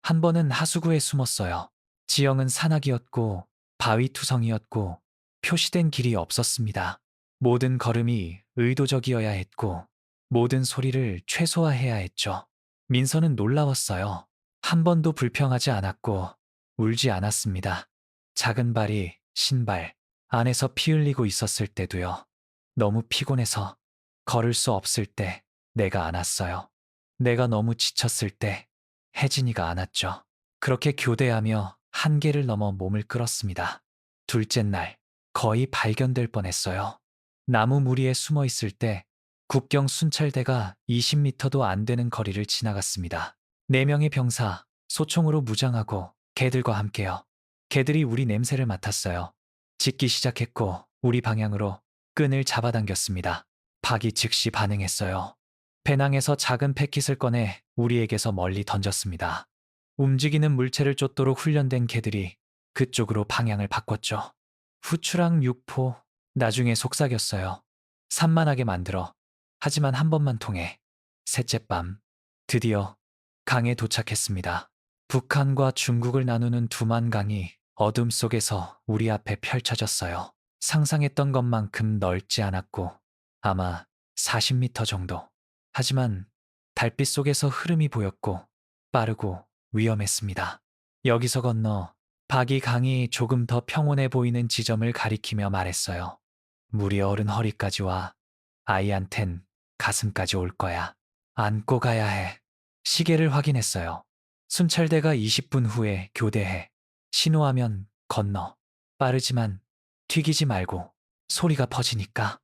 한 번은 하수구에 숨었어요. 지형은 산악이었고 바위투성이었고 표시된 길이 없었습니다. 모든 걸음이 의도적이어야 했고 모든 소리를 최소화해야 했죠. 민서는 놀라웠어요. 한 번도 불평하지 않았고 울지 않았습니다. 작은 발이 신발 안에서 피 흘리고 있었을 때도요. 너무 피곤해서 걸을 수 없을 때 내가 안았어요. 내가 너무 지쳤을 때 혜진이가 안았죠. 그렇게 교대하며 한계를 넘어 몸을 끌었습니다. 둘째 날, 거의 발견될 뻔했어요. 나무 무리에 숨어 있을 때 국경 순찰대가 20m도 안 되는 거리를 지나갔습니다. 4명의 병사, 소총으로 무장하고 개들과 함께요. 개들이 우리 냄새를 맡았어요. 짖기 시작했고 우리 방향으로 끈을 잡아당겼습니다. 박이 즉시 반응했어요. 배낭에서 작은 패킷을 꺼내 우리에게서 멀리 던졌습니다. 움직이는 물체를 쫓도록 훈련된 개들이 그쪽으로 방향을 바꿨죠. 후추랑 육포, 나중에 속삭였어요. 산만하게 만들어. 하지만 한 번만 통해. 셋째 밤, 드디어 강에 도착했습니다. 북한과 중국을 나누는 두만강이 어둠 속에서 우리 앞에 펼쳐졌어요. 상상했던 것만큼 넓지 않았고 아마 40m 정도. 하지만 달빛 속에서 흐름이 보였고 빠르고 위험했습니다. 여기서 건너 박이 강이 조금 더 평온해 보이는 지점을 가리키며 말했어요. 물이 어른 허리까지 와. 아이한텐 가슴까지 올 거야. 안고 가야 해. 시계를 확인했어요. 순찰대가 20분 후에 교대해. 신호하면 건너. 빠르지만 튀기지 말고. 소리가 퍼지니까.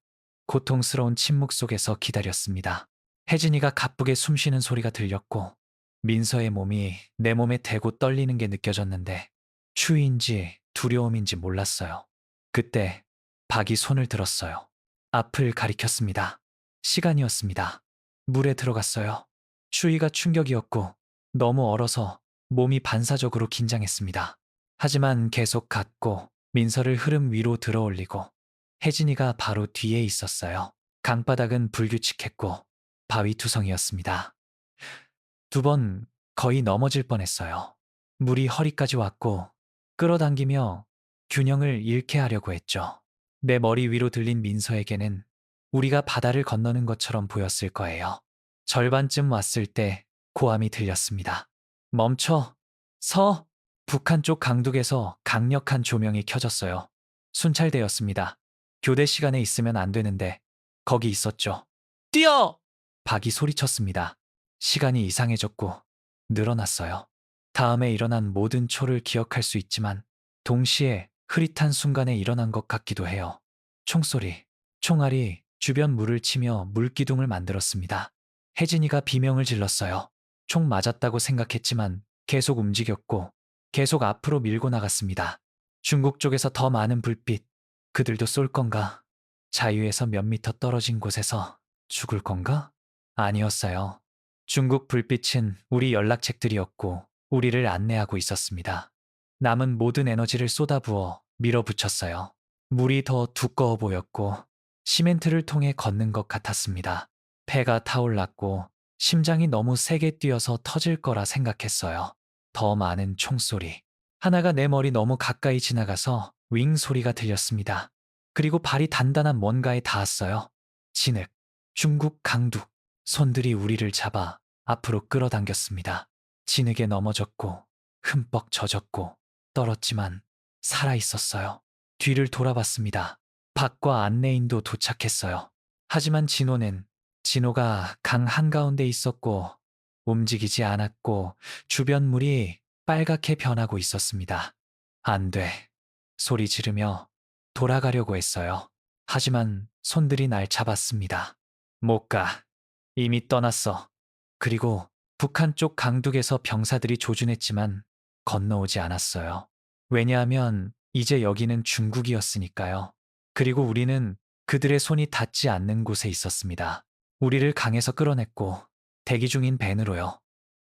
고통스러운 침묵 속에서 기다렸습니다. 혜진이가 가쁘게 숨쉬는 소리가 들렸고 민서의 몸이 내 몸에 대고 떨리는 게 느껴졌는데 추위인지 두려움인지 몰랐어요. 그때 박이 손을 들었어요. 앞을 가리켰습니다. 시간이었습니다. 물에 들어갔어요. 추위가 충격이었고 너무 얼어서 몸이 반사적으로 긴장했습니다. 하지만 계속 갔고 민서를 흐름 위로 들어올리고 혜진이가 바로 뒤에 있었어요. 강바닥은 불규칙했고 바위투성이었습니다. 2번 거의 넘어질 뻔했어요. 물이 허리까지 왔고 끌어당기며 균형을 잃게 하려고 했죠. 내 머리 위로 들린 민서에게는 우리가 바다를 건너는 것처럼 보였을 거예요. 절반쯤 왔을 때 고함이 들렸습니다. 멈춰! 서! 북한 쪽 강둑에서 강력한 조명이 켜졌어요. 순찰대였습니다. 교대 시간에 있으면 안 되는데 거기 있었죠. 뛰어! 박이 소리쳤습니다. 시간이 이상해졌고 늘어났어요. 다음에 일어난 모든 초를 기억할 수 있지만 동시에 흐릿한 순간에 일어난 것 같기도 해요. 총소리, 총알이 주변 물을 치며 물기둥을 만들었습니다. 혜진이가 비명을 질렀어요. 총 맞았다고 생각했지만 계속 움직였고 계속 앞으로 밀고 나갔습니다. 중국 쪽에서 더 많은 불빛, 그들도 쏠 건가? 자유에서 몇 미터 떨어진 곳에서 죽을 건가? 아니었어요. 중국 불빛은 우리 연락책들이었고 우리를 안내하고 있었습니다. 남은 모든 에너지를 쏟아부어 밀어붙였어요. 물이 더 두꺼워 보였고 시멘트를 통해 걷는 것 같았습니다. 폐가 타올랐고 심장이 너무 세게 뛰어서 터질 거라 생각했어요. 더 많은 총소리. 하나가 내 머리 너무 가까이 지나가서 윙 소리가 들렸습니다. 그리고 발이 단단한 뭔가에 닿았어요. 진흙, 중국 강둑. 손들이 우리를 잡아 앞으로 끌어당겼습니다. 진흙에 넘어졌고 흠뻑 젖었고 떨었지만 살아있었어요. 뒤를 돌아봤습니다. 박과 안내인도 도착했어요. 하지만 진호가 강 한가운데 있었고 움직이지 않았고 주변 물이 빨갛게 변하고 있었습니다. 안 돼. 소리 지르며 돌아가려고 했어요. 하지만 손들이 날 잡았습니다. 못 가. 이미 떠났어. 그리고 북한 쪽 강둑에서 병사들이 조준했지만 건너오지 않았어요. 왜냐하면 이제 여기는 중국이었으니까요. 그리고 우리는 그들의 손이 닿지 않는 곳에 있었습니다. 우리를 강에서 끌어냈고 대기 중인 밴으로요.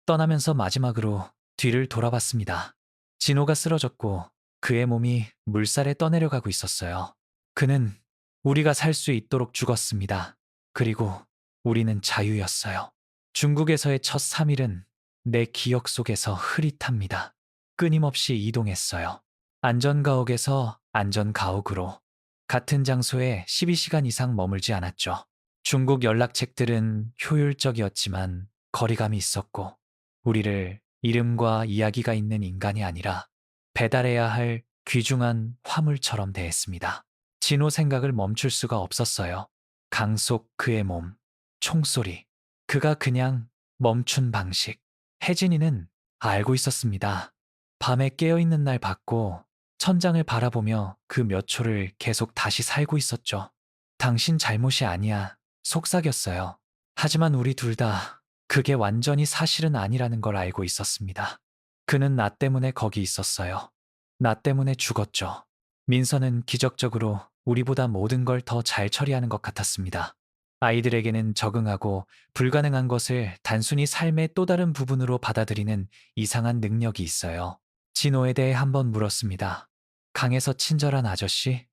떠나면서 마지막으로 뒤를 돌아봤습니다. 진호가 쓰러졌고 그의 몸이 물살에 떠내려가고 있었어요. 그는 우리가 살 수 있도록 죽었습니다. 그리고 우리는 자유였어요. 중국에서의 첫 3일은 내 기억 속에서 흐릿합니다. 끊임없이 이동했어요. 안전가옥에서 안전가옥으로. 같은 장소에 12시간 이상 머물지 않았죠. 중국 연락책들은 효율적이었지만 거리감이 있었고 우리를 이름과 이야기가 있는 인간이 아니라 배달해야 할 귀중한 화물처럼 대했습니다. 진호 생각을 멈출 수가 없었어요. 강 속 그의 몸, 총소리, 그가 그냥 멈춘 방식. 혜진이는 알고 있었습니다. 밤에 깨어있는 날 봤고 천장을 바라보며 그 몇 초를 계속 다시 살고 있었죠. 당신 잘못이 아니야. 속삭였어요. 하지만 우리 둘 다 그게 완전히 사실은 아니라는 걸 알고 있었습니다. 그는 나 때문에 거기 있었어요. 나 때문에 죽었죠. 민서는 기적적으로 우리보다 모든 걸 더 잘 처리하는 것 같았습니다. 아이들에게는 적응하고 불가능한 것을 단순히 삶의 또 다른 부분으로 받아들이는 이상한 능력이 있어요. 진호에 대해 한번 물었습니다. 강에서 친절한 아저씨?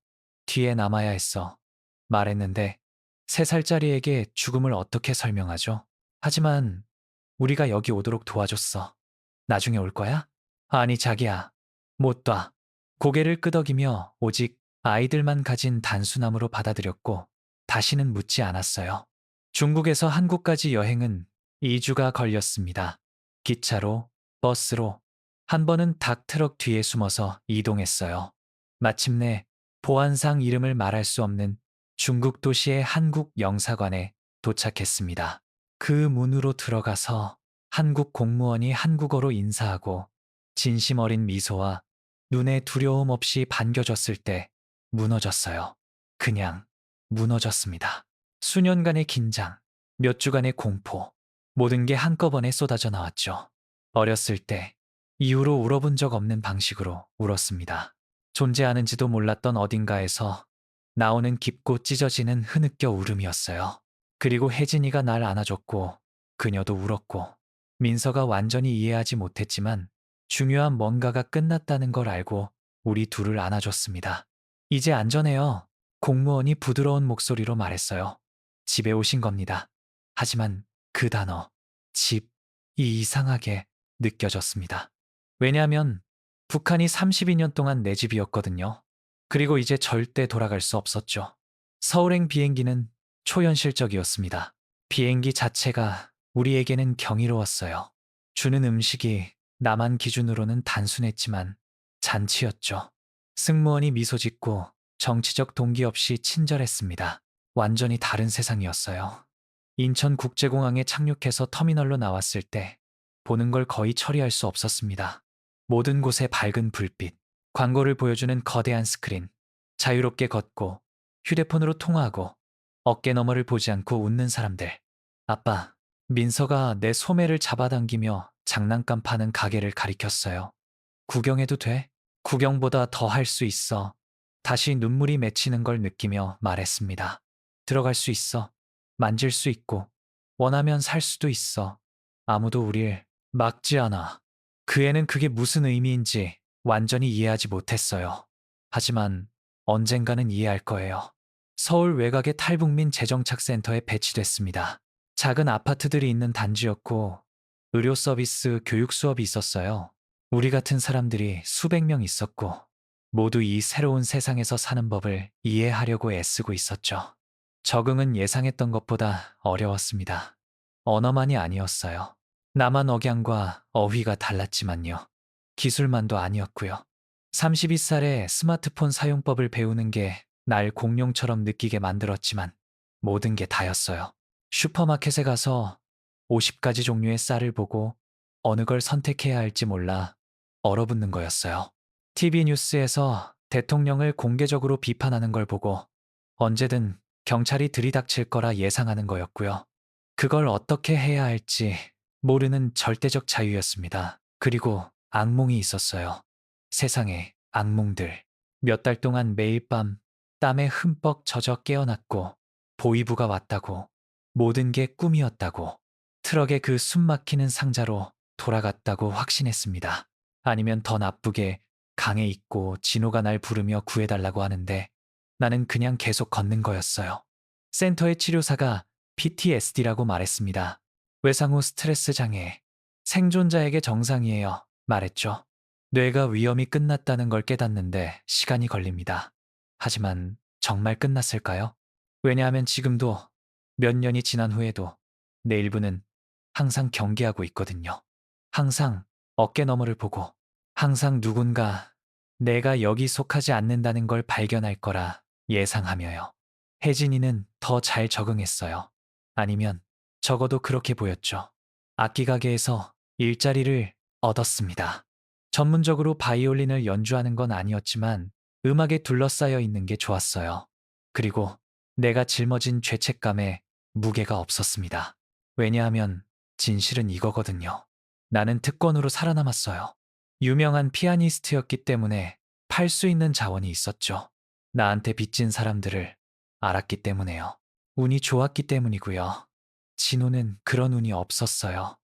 뒤에 남아야 했어. 말했는데 3살짜리에게 죽음을 어떻게 설명하죠? 하지만 우리가 여기 오도록 도와줬어. 나중에 올 거야? 아니 자기야. 못 와. 고개를 끄덕이며 오직 아이들만 가진 단순함으로 받아들였고 다시는 묻지 않았어요. 중국에서 한국까지 여행은 2주가 걸렸습니다. 기차로, 버스로, 한 번은 닭트럭 뒤에 숨어서 이동했어요. 마침내 보안상 이름을 말할 수 없는 중국 도시의 한국 영사관에 도착했습니다. 그 문으로 들어가서 한국 공무원이 한국어로 인사하고 진심 어린 미소와 눈에 두려움 없이 반겨줬을 때 무너졌어요. 그냥 무너졌습니다. 수년간의 긴장, 몇 주간의 공포, 모든 게 한꺼번에 쏟아져 나왔죠. 어렸을 때 이후로 울어본 적 없는 방식으로 울었습니다. 존재하는지도 몰랐던 어딘가에서 나오는 깊고 찢어지는 흐느껴 울음이었어요. 그리고 혜진이가 날 안아줬고 그녀도 울었고 민서가 완전히 이해하지 못했지만 중요한 뭔가가 끝났다는 걸 알고 우리 둘을 안아줬습니다. 이제 안전해요. 공무원이 부드러운 목소리로 말했어요. 집에 오신 겁니다. 하지만 그 단어, 집이 이상하게 느껴졌습니다. 왜냐하면 북한이 32년 동안 내 집이었거든요. 그리고 이제 절대 돌아갈 수 없었죠. 서울행 비행기는 초현실적이었습니다. 비행기 자체가 우리에게는 경이로웠어요. 주는 음식이 나만 기준으로는 단순했지만 잔치였죠. 승무원이 미소 짓고 정치적 동기 없이 친절했습니다. 완전히 다른 세상이었어요. 인천국제공항에 착륙해서 터미널로 나왔을 때 보는 걸 거의 처리할 수 없었습니다. 모든 곳에 밝은 불빛, 광고를 보여주는 거대한 스크린, 자유롭게 걷고 휴대폰으로 통화하고 어깨 너머를 보지 않고 웃는 사람들. 아빠, 민서가 내 소매를 잡아당기며 장난감 파는 가게를 가리켰어요. 구경해도 돼? 구경보다 더 할 수 있어. 다시 눈물이 맺히는 걸 느끼며 말했습니다. 들어갈 수 있어. 만질 수 있고, 원하면 살 수도 있어. 아무도 우릴 막지 않아. 그 애는 그게 무슨 의미인지 완전히 이해하지 못했어요. 하지만 언젠가는 이해할 거예요. 서울 외곽의 탈북민 재정착센터에 배치됐습니다. 작은 아파트들이 있는 단지였고, 의료 서비스, 교육 수업이 있었어요. 우리 같은 사람들이 수백 명 있었고, 모두 이 새로운 세상에서 사는 법을 이해하려고 애쓰고 있었죠. 적응은 예상했던 것보다 어려웠습니다. 언어만이 아니었어요. 남한 억양과 어휘가 달랐지만요. 기술만도 아니었고요. 32살에 스마트폰 사용법을 배우는 게 날 공룡처럼 느끼게 만들었지만 모든 게 다였어요. 슈퍼마켓에 가서 50가지 종류의 쌀을 보고 어느 걸 선택해야 할지 몰라 얼어붙는 거였어요. TV 뉴스에서 대통령을 공개적으로 비판하는 걸 보고 언제든 경찰이 들이닥칠 거라 예상하는 거였고요. 그걸 어떻게 해야 할지 모르는 절대적 자유였습니다. 그리고 악몽이 있었어요. 세상에 악몽들. 몇 달 동안 매일 밤 땀에 흠뻑 젖어 깨어났고 보이부가 왔다고 모든 게 꿈이었다고 트럭에 그 숨막히는 상자로 돌아갔다고 확신했습니다. 아니면 더 나쁘게 강에 있고 진호가 날 부르며 구해달라고 하는데 나는 그냥 계속 걷는 거였어요. 센터의 치료사가 PTSD라고 말했습니다. 외상 후 스트레스 장애. 생존자에게 정상이에요. 말했죠. 뇌가 위험이 끝났다는 걸 깨닫는데 시간이 걸립니다. 하지만 정말 끝났을까요? 왜냐하면 지금도 몇 년이 지난 후에도 내 일부는 항상 경계하고 있거든요. 항상 어깨 너머를 보고 항상 누군가 내가 여기 속하지 않는다는 걸 발견할 거라 예상하며요. 혜진이는 더 잘 적응했어요. 아니면 적어도 그렇게 보였죠. 악기 가게에서 일자리를 얻었습니다. 전문적으로 바이올린을 연주하는 건 아니었지만 음악에 둘러싸여 있는 게 좋았어요. 그리고 내가 짊어진 죄책감에 무게가 없었습니다. 왜냐하면 진실은 이거거든요. 나는 특권으로 살아남았어요. 유명한 피아니스트였기 때문에 팔 수 있는 자원이 있었죠. 나한테 빚진 사람들을 알았기 때문에요. 운이 좋았기 때문이고요. 진호는 그런 운이 없었어요.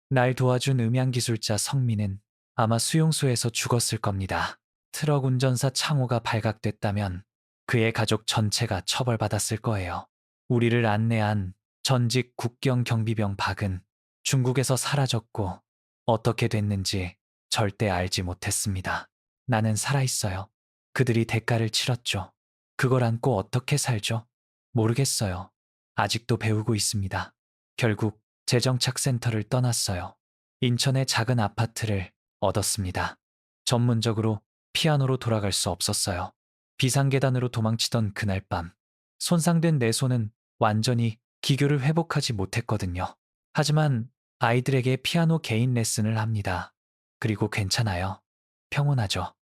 날 도와준 음향기술자 성민은 아마 수용소에서 죽었을 겁니다. 트럭 운전사 창호가 발각됐다면 그의 가족 전체가 처벌받았을 거예요. 우리를 안내한 전직 국경 경비병 박은 중국에서 사라졌고 어떻게 됐는지 절대 알지 못했습니다. 나는 살아있어요. 그들이 대가를 치렀죠. 그걸 안고 어떻게 살죠? 모르겠어요. 아직도 배우고 있습니다. 결국 재정착센터를 떠났어요. 인천의 작은 아파트를 얻었습니다. 전문적으로 피아노로 돌아갈 수 없었어요. 비상계단으로 도망치던 그날 밤, 손상된 내 손은 완전히 기교를 회복하지 못했거든요. 하지만 아이들에게 피아노 개인 레슨을 합니다. 그리고 괜찮아요. 평온하죠.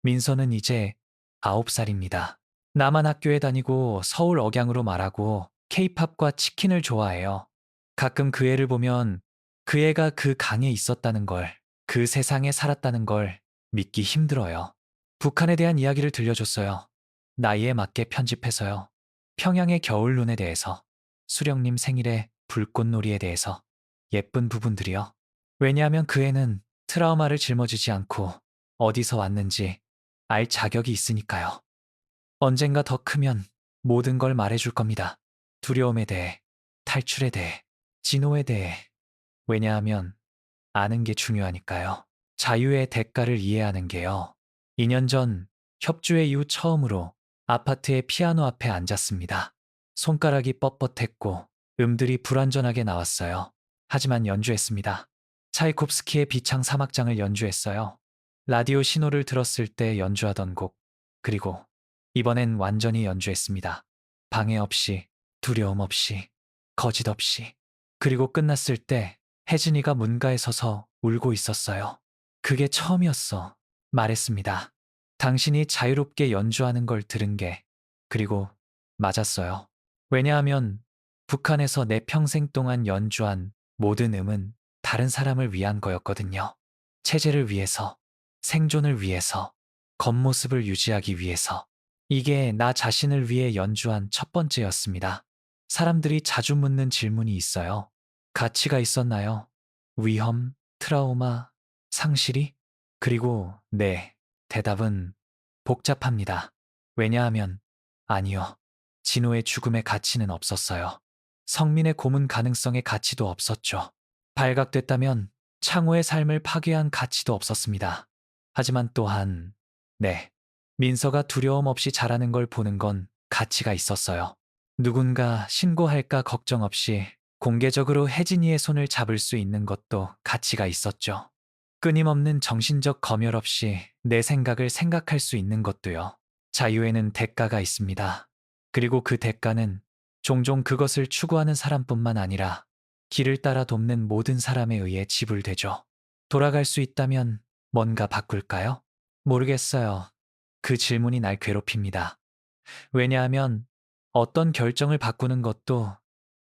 민서는 이제 9살입니다. 남한 학교에 다니고 서울 억양으로 말하고 케이팝과 치킨을 좋아해요. 가끔 그 애를 보면 그 애가 그 강에 있었다는 걸, 그 세상에 살았다는 걸 믿기 힘들어요. 북한에 대한 이야기를 들려줬어요. 나이에 맞게 편집해서요. 평양의 겨울눈에 대해서, 수령님 생일의 불꽃놀이에 대해서, 예쁜 부분들이요. 왜냐하면 그 애는 트라우마를 짊어지지 않고 어디서 왔는지 알 자격이 있으니까요. 언젠가 더 크면 모든 걸 말해줄 겁니다. 두려움에 대해, 탈출에 대해, 진호에 대해. 왜냐하면 아는 게 중요하니까요. 자유의 대가를 이해하는 게요. 2년 전 협주회 이후 처음으로 아파트의 피아노 앞에 앉았습니다. 손가락이 뻣뻣했고 음들이 불완전하게 나왔어요. 하지만 연주했습니다. 차이콥스키의 비창 사막장을 연주했어요. 라디오 신호를 들었을 때 연주하던 곡, 그리고 이번엔 완전히 연주했습니다. 방해 없이, 두려움 없이, 거짓 없이. 그리고 끝났을 때 혜진이가 문가에 서서 울고 있었어요. 그게 처음이었어. 말했습니다. 당신이 자유롭게 연주하는 걸 들은 게, 그리고 맞았어요. 왜냐하면 북한에서 내 평생 동안 연주한 모든 음은 다른 사람을 위한 거였거든요. 체제를 위해서, 생존을 위해서, 겉모습을 유지하기 위해서. 이게 나 자신을 위해 연주한 첫 번째였습니다. 사람들이 자주 묻는 질문이 있어요. 가치가 있었나요? 위험, 트라우마, 상실이? 그리고 네, 대답은 복잡합니다. 왜냐하면 아니요. 진호의 죽음의 가치는 없었어요. 성민의 고문 가능성의 가치도 없었죠. 발각됐다면 창호의 삶을 파괴한 가치도 없었습니다. 하지만 또한 네, 민서가 두려움 없이 자라는 걸 보는 건 가치가 있었어요. 누군가 신고할까 걱정 없이 공개적으로 혜진이의 손을 잡을 수 있는 것도 가치가 있었죠. 끊임없는 정신적 검열 없이 내 생각을 생각할 수 있는 것도요. 자유에는 대가가 있습니다. 그리고 그 대가는 종종 그것을 추구하는 사람뿐만 아니라 길을 따라 돕는 모든 사람에 의해 지불되죠. 돌아갈 수 있다면 뭔가 바꿀까요? 모르겠어요. 그 질문이 날 괴롭힙니다. 왜냐하면 어떤 결정을 바꾸는 것도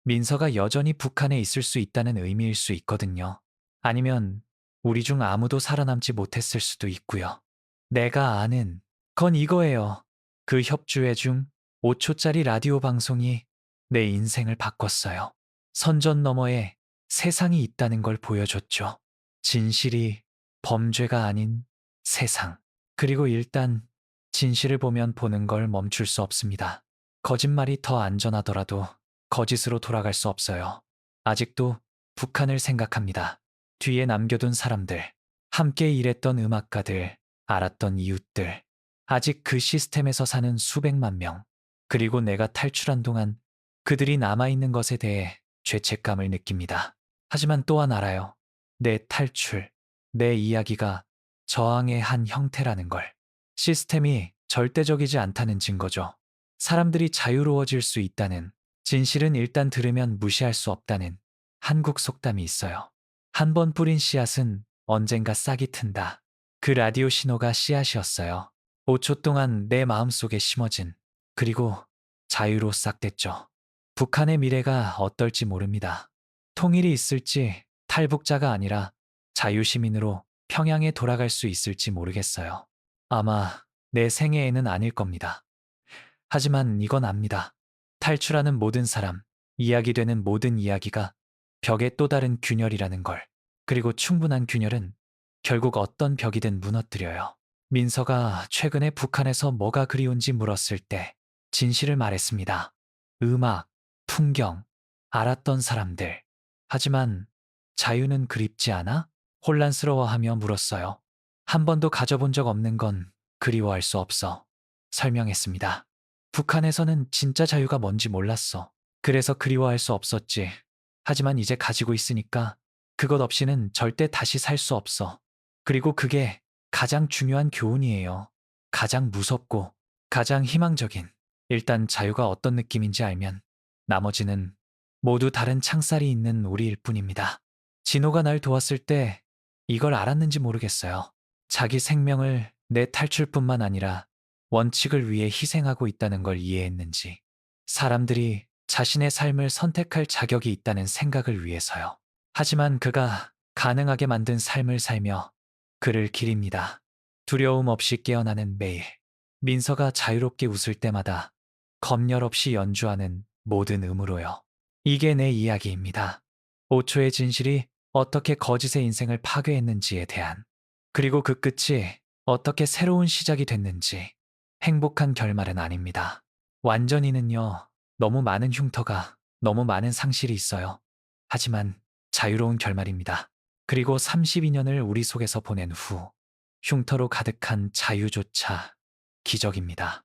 민서가 여전히 북한에 있을 수 있다는 의미일 수 있거든요. 아니면 우리 중 아무도 살아남지 못했을 수도 있고요. 내가 아는 건 이거예요. 그 협주회 중 5초짜리 라디오 방송이 내 인생을 바꿨어요. 선전 너머에 세상이 있다는 걸 보여줬죠. 진실이 범죄가 아닌 세상. 그리고 일단 진실을 보면 보는 걸 멈출 수 없습니다. 거짓말이 더 안전하더라도 거짓으로 돌아갈 수 없어요. 아직도 북한을 생각합니다. 뒤에 남겨둔 사람들, 함께 일했던 음악가들, 알았던 이웃들, 아직 그 시스템에서 사는 수백만 명, 그리고 내가 탈출한 동안 그들이 남아있는 것에 대해 죄책감을 느낍니다. 하지만 또한 알아요. 내 탈출, 내 이야기가 저항의 한 형태라는 걸. 시스템이 절대적이지 않다는 증거죠. 사람들이 자유로워질 수 있다는, 진실은 일단 들으면 무시할 수 없다는 한국 속담이 있어요. 한 번 뿌린 씨앗은 언젠가 싹이 튼다. 그 라디오 신호가 씨앗이었어요. 5초 동안 내 마음속에 심어진, 그리고 자유로 싹됐죠. 북한의 미래가 어떨지 모릅니다. 통일이 있을지 탈북자가 아니라 자유시민으로 평양에 돌아갈 수 있을지 모르겠어요. 아마 내 생애에는 아닐 겁니다. 하지만 이건 압니다. 탈출하는 모든 사람, 이야기되는 모든 이야기가 벽의 또 다른 균열이라는 걸. 그리고 충분한 균열은 결국 어떤 벽이든 무너뜨려요. 민서가 최근에 북한에서 뭐가 그리운지 물었을 때 진실을 말했습니다. 음악, 풍경, 알았던 사람들. 하지만 자유는 그립지 않아? 혼란스러워하며 물었어요. 한 번도 가져본 적 없는 건 그리워할 수 없어. 설명했습니다. 북한에서는 진짜 자유가 뭔지 몰랐어. 그래서 그리워할 수 없었지. 하지만 이제 가지고 있으니까 그것 없이는 절대 다시 살 수 없어. 그리고 그게 가장 중요한 교훈이에요. 가장 무섭고 가장 희망적인. 일단 자유가 어떤 느낌인지 알면 나머지는 모두 다른 창살이 있는 우리일 뿐입니다. 진호가 날 도왔을 때 이걸 알았는지 모르겠어요. 자기 생명을 내 탈출뿐만 아니라 원칙을 위해 희생하고 있다는 걸 이해했는지. 사람들이 자신의 삶을 선택할 자격이 있다는 생각을 위해서요. 하지만 그가 가능하게 만든 삶을 살며 그를 기립니다. 두려움 없이 깨어나는 매일. 민서가 자유롭게 웃을 때마다 검열 없이 연주하는 모든 음으로요. 이게 내 이야기입니다. 5초의 진실이 어떻게 거짓의 인생을 파괴했는지에 대한, 그리고 그 끝이 어떻게 새로운 시작이 됐는지. 행복한 결말은 아닙니다. 완전히는요, 너무 많은 흉터가, 너무 많은 상실이 있어요. 하지만 자유로운 결말입니다. 그리고 32년을 우리 속에서 보낸 후, 흉터로 가득한 자유조차 기적입니다.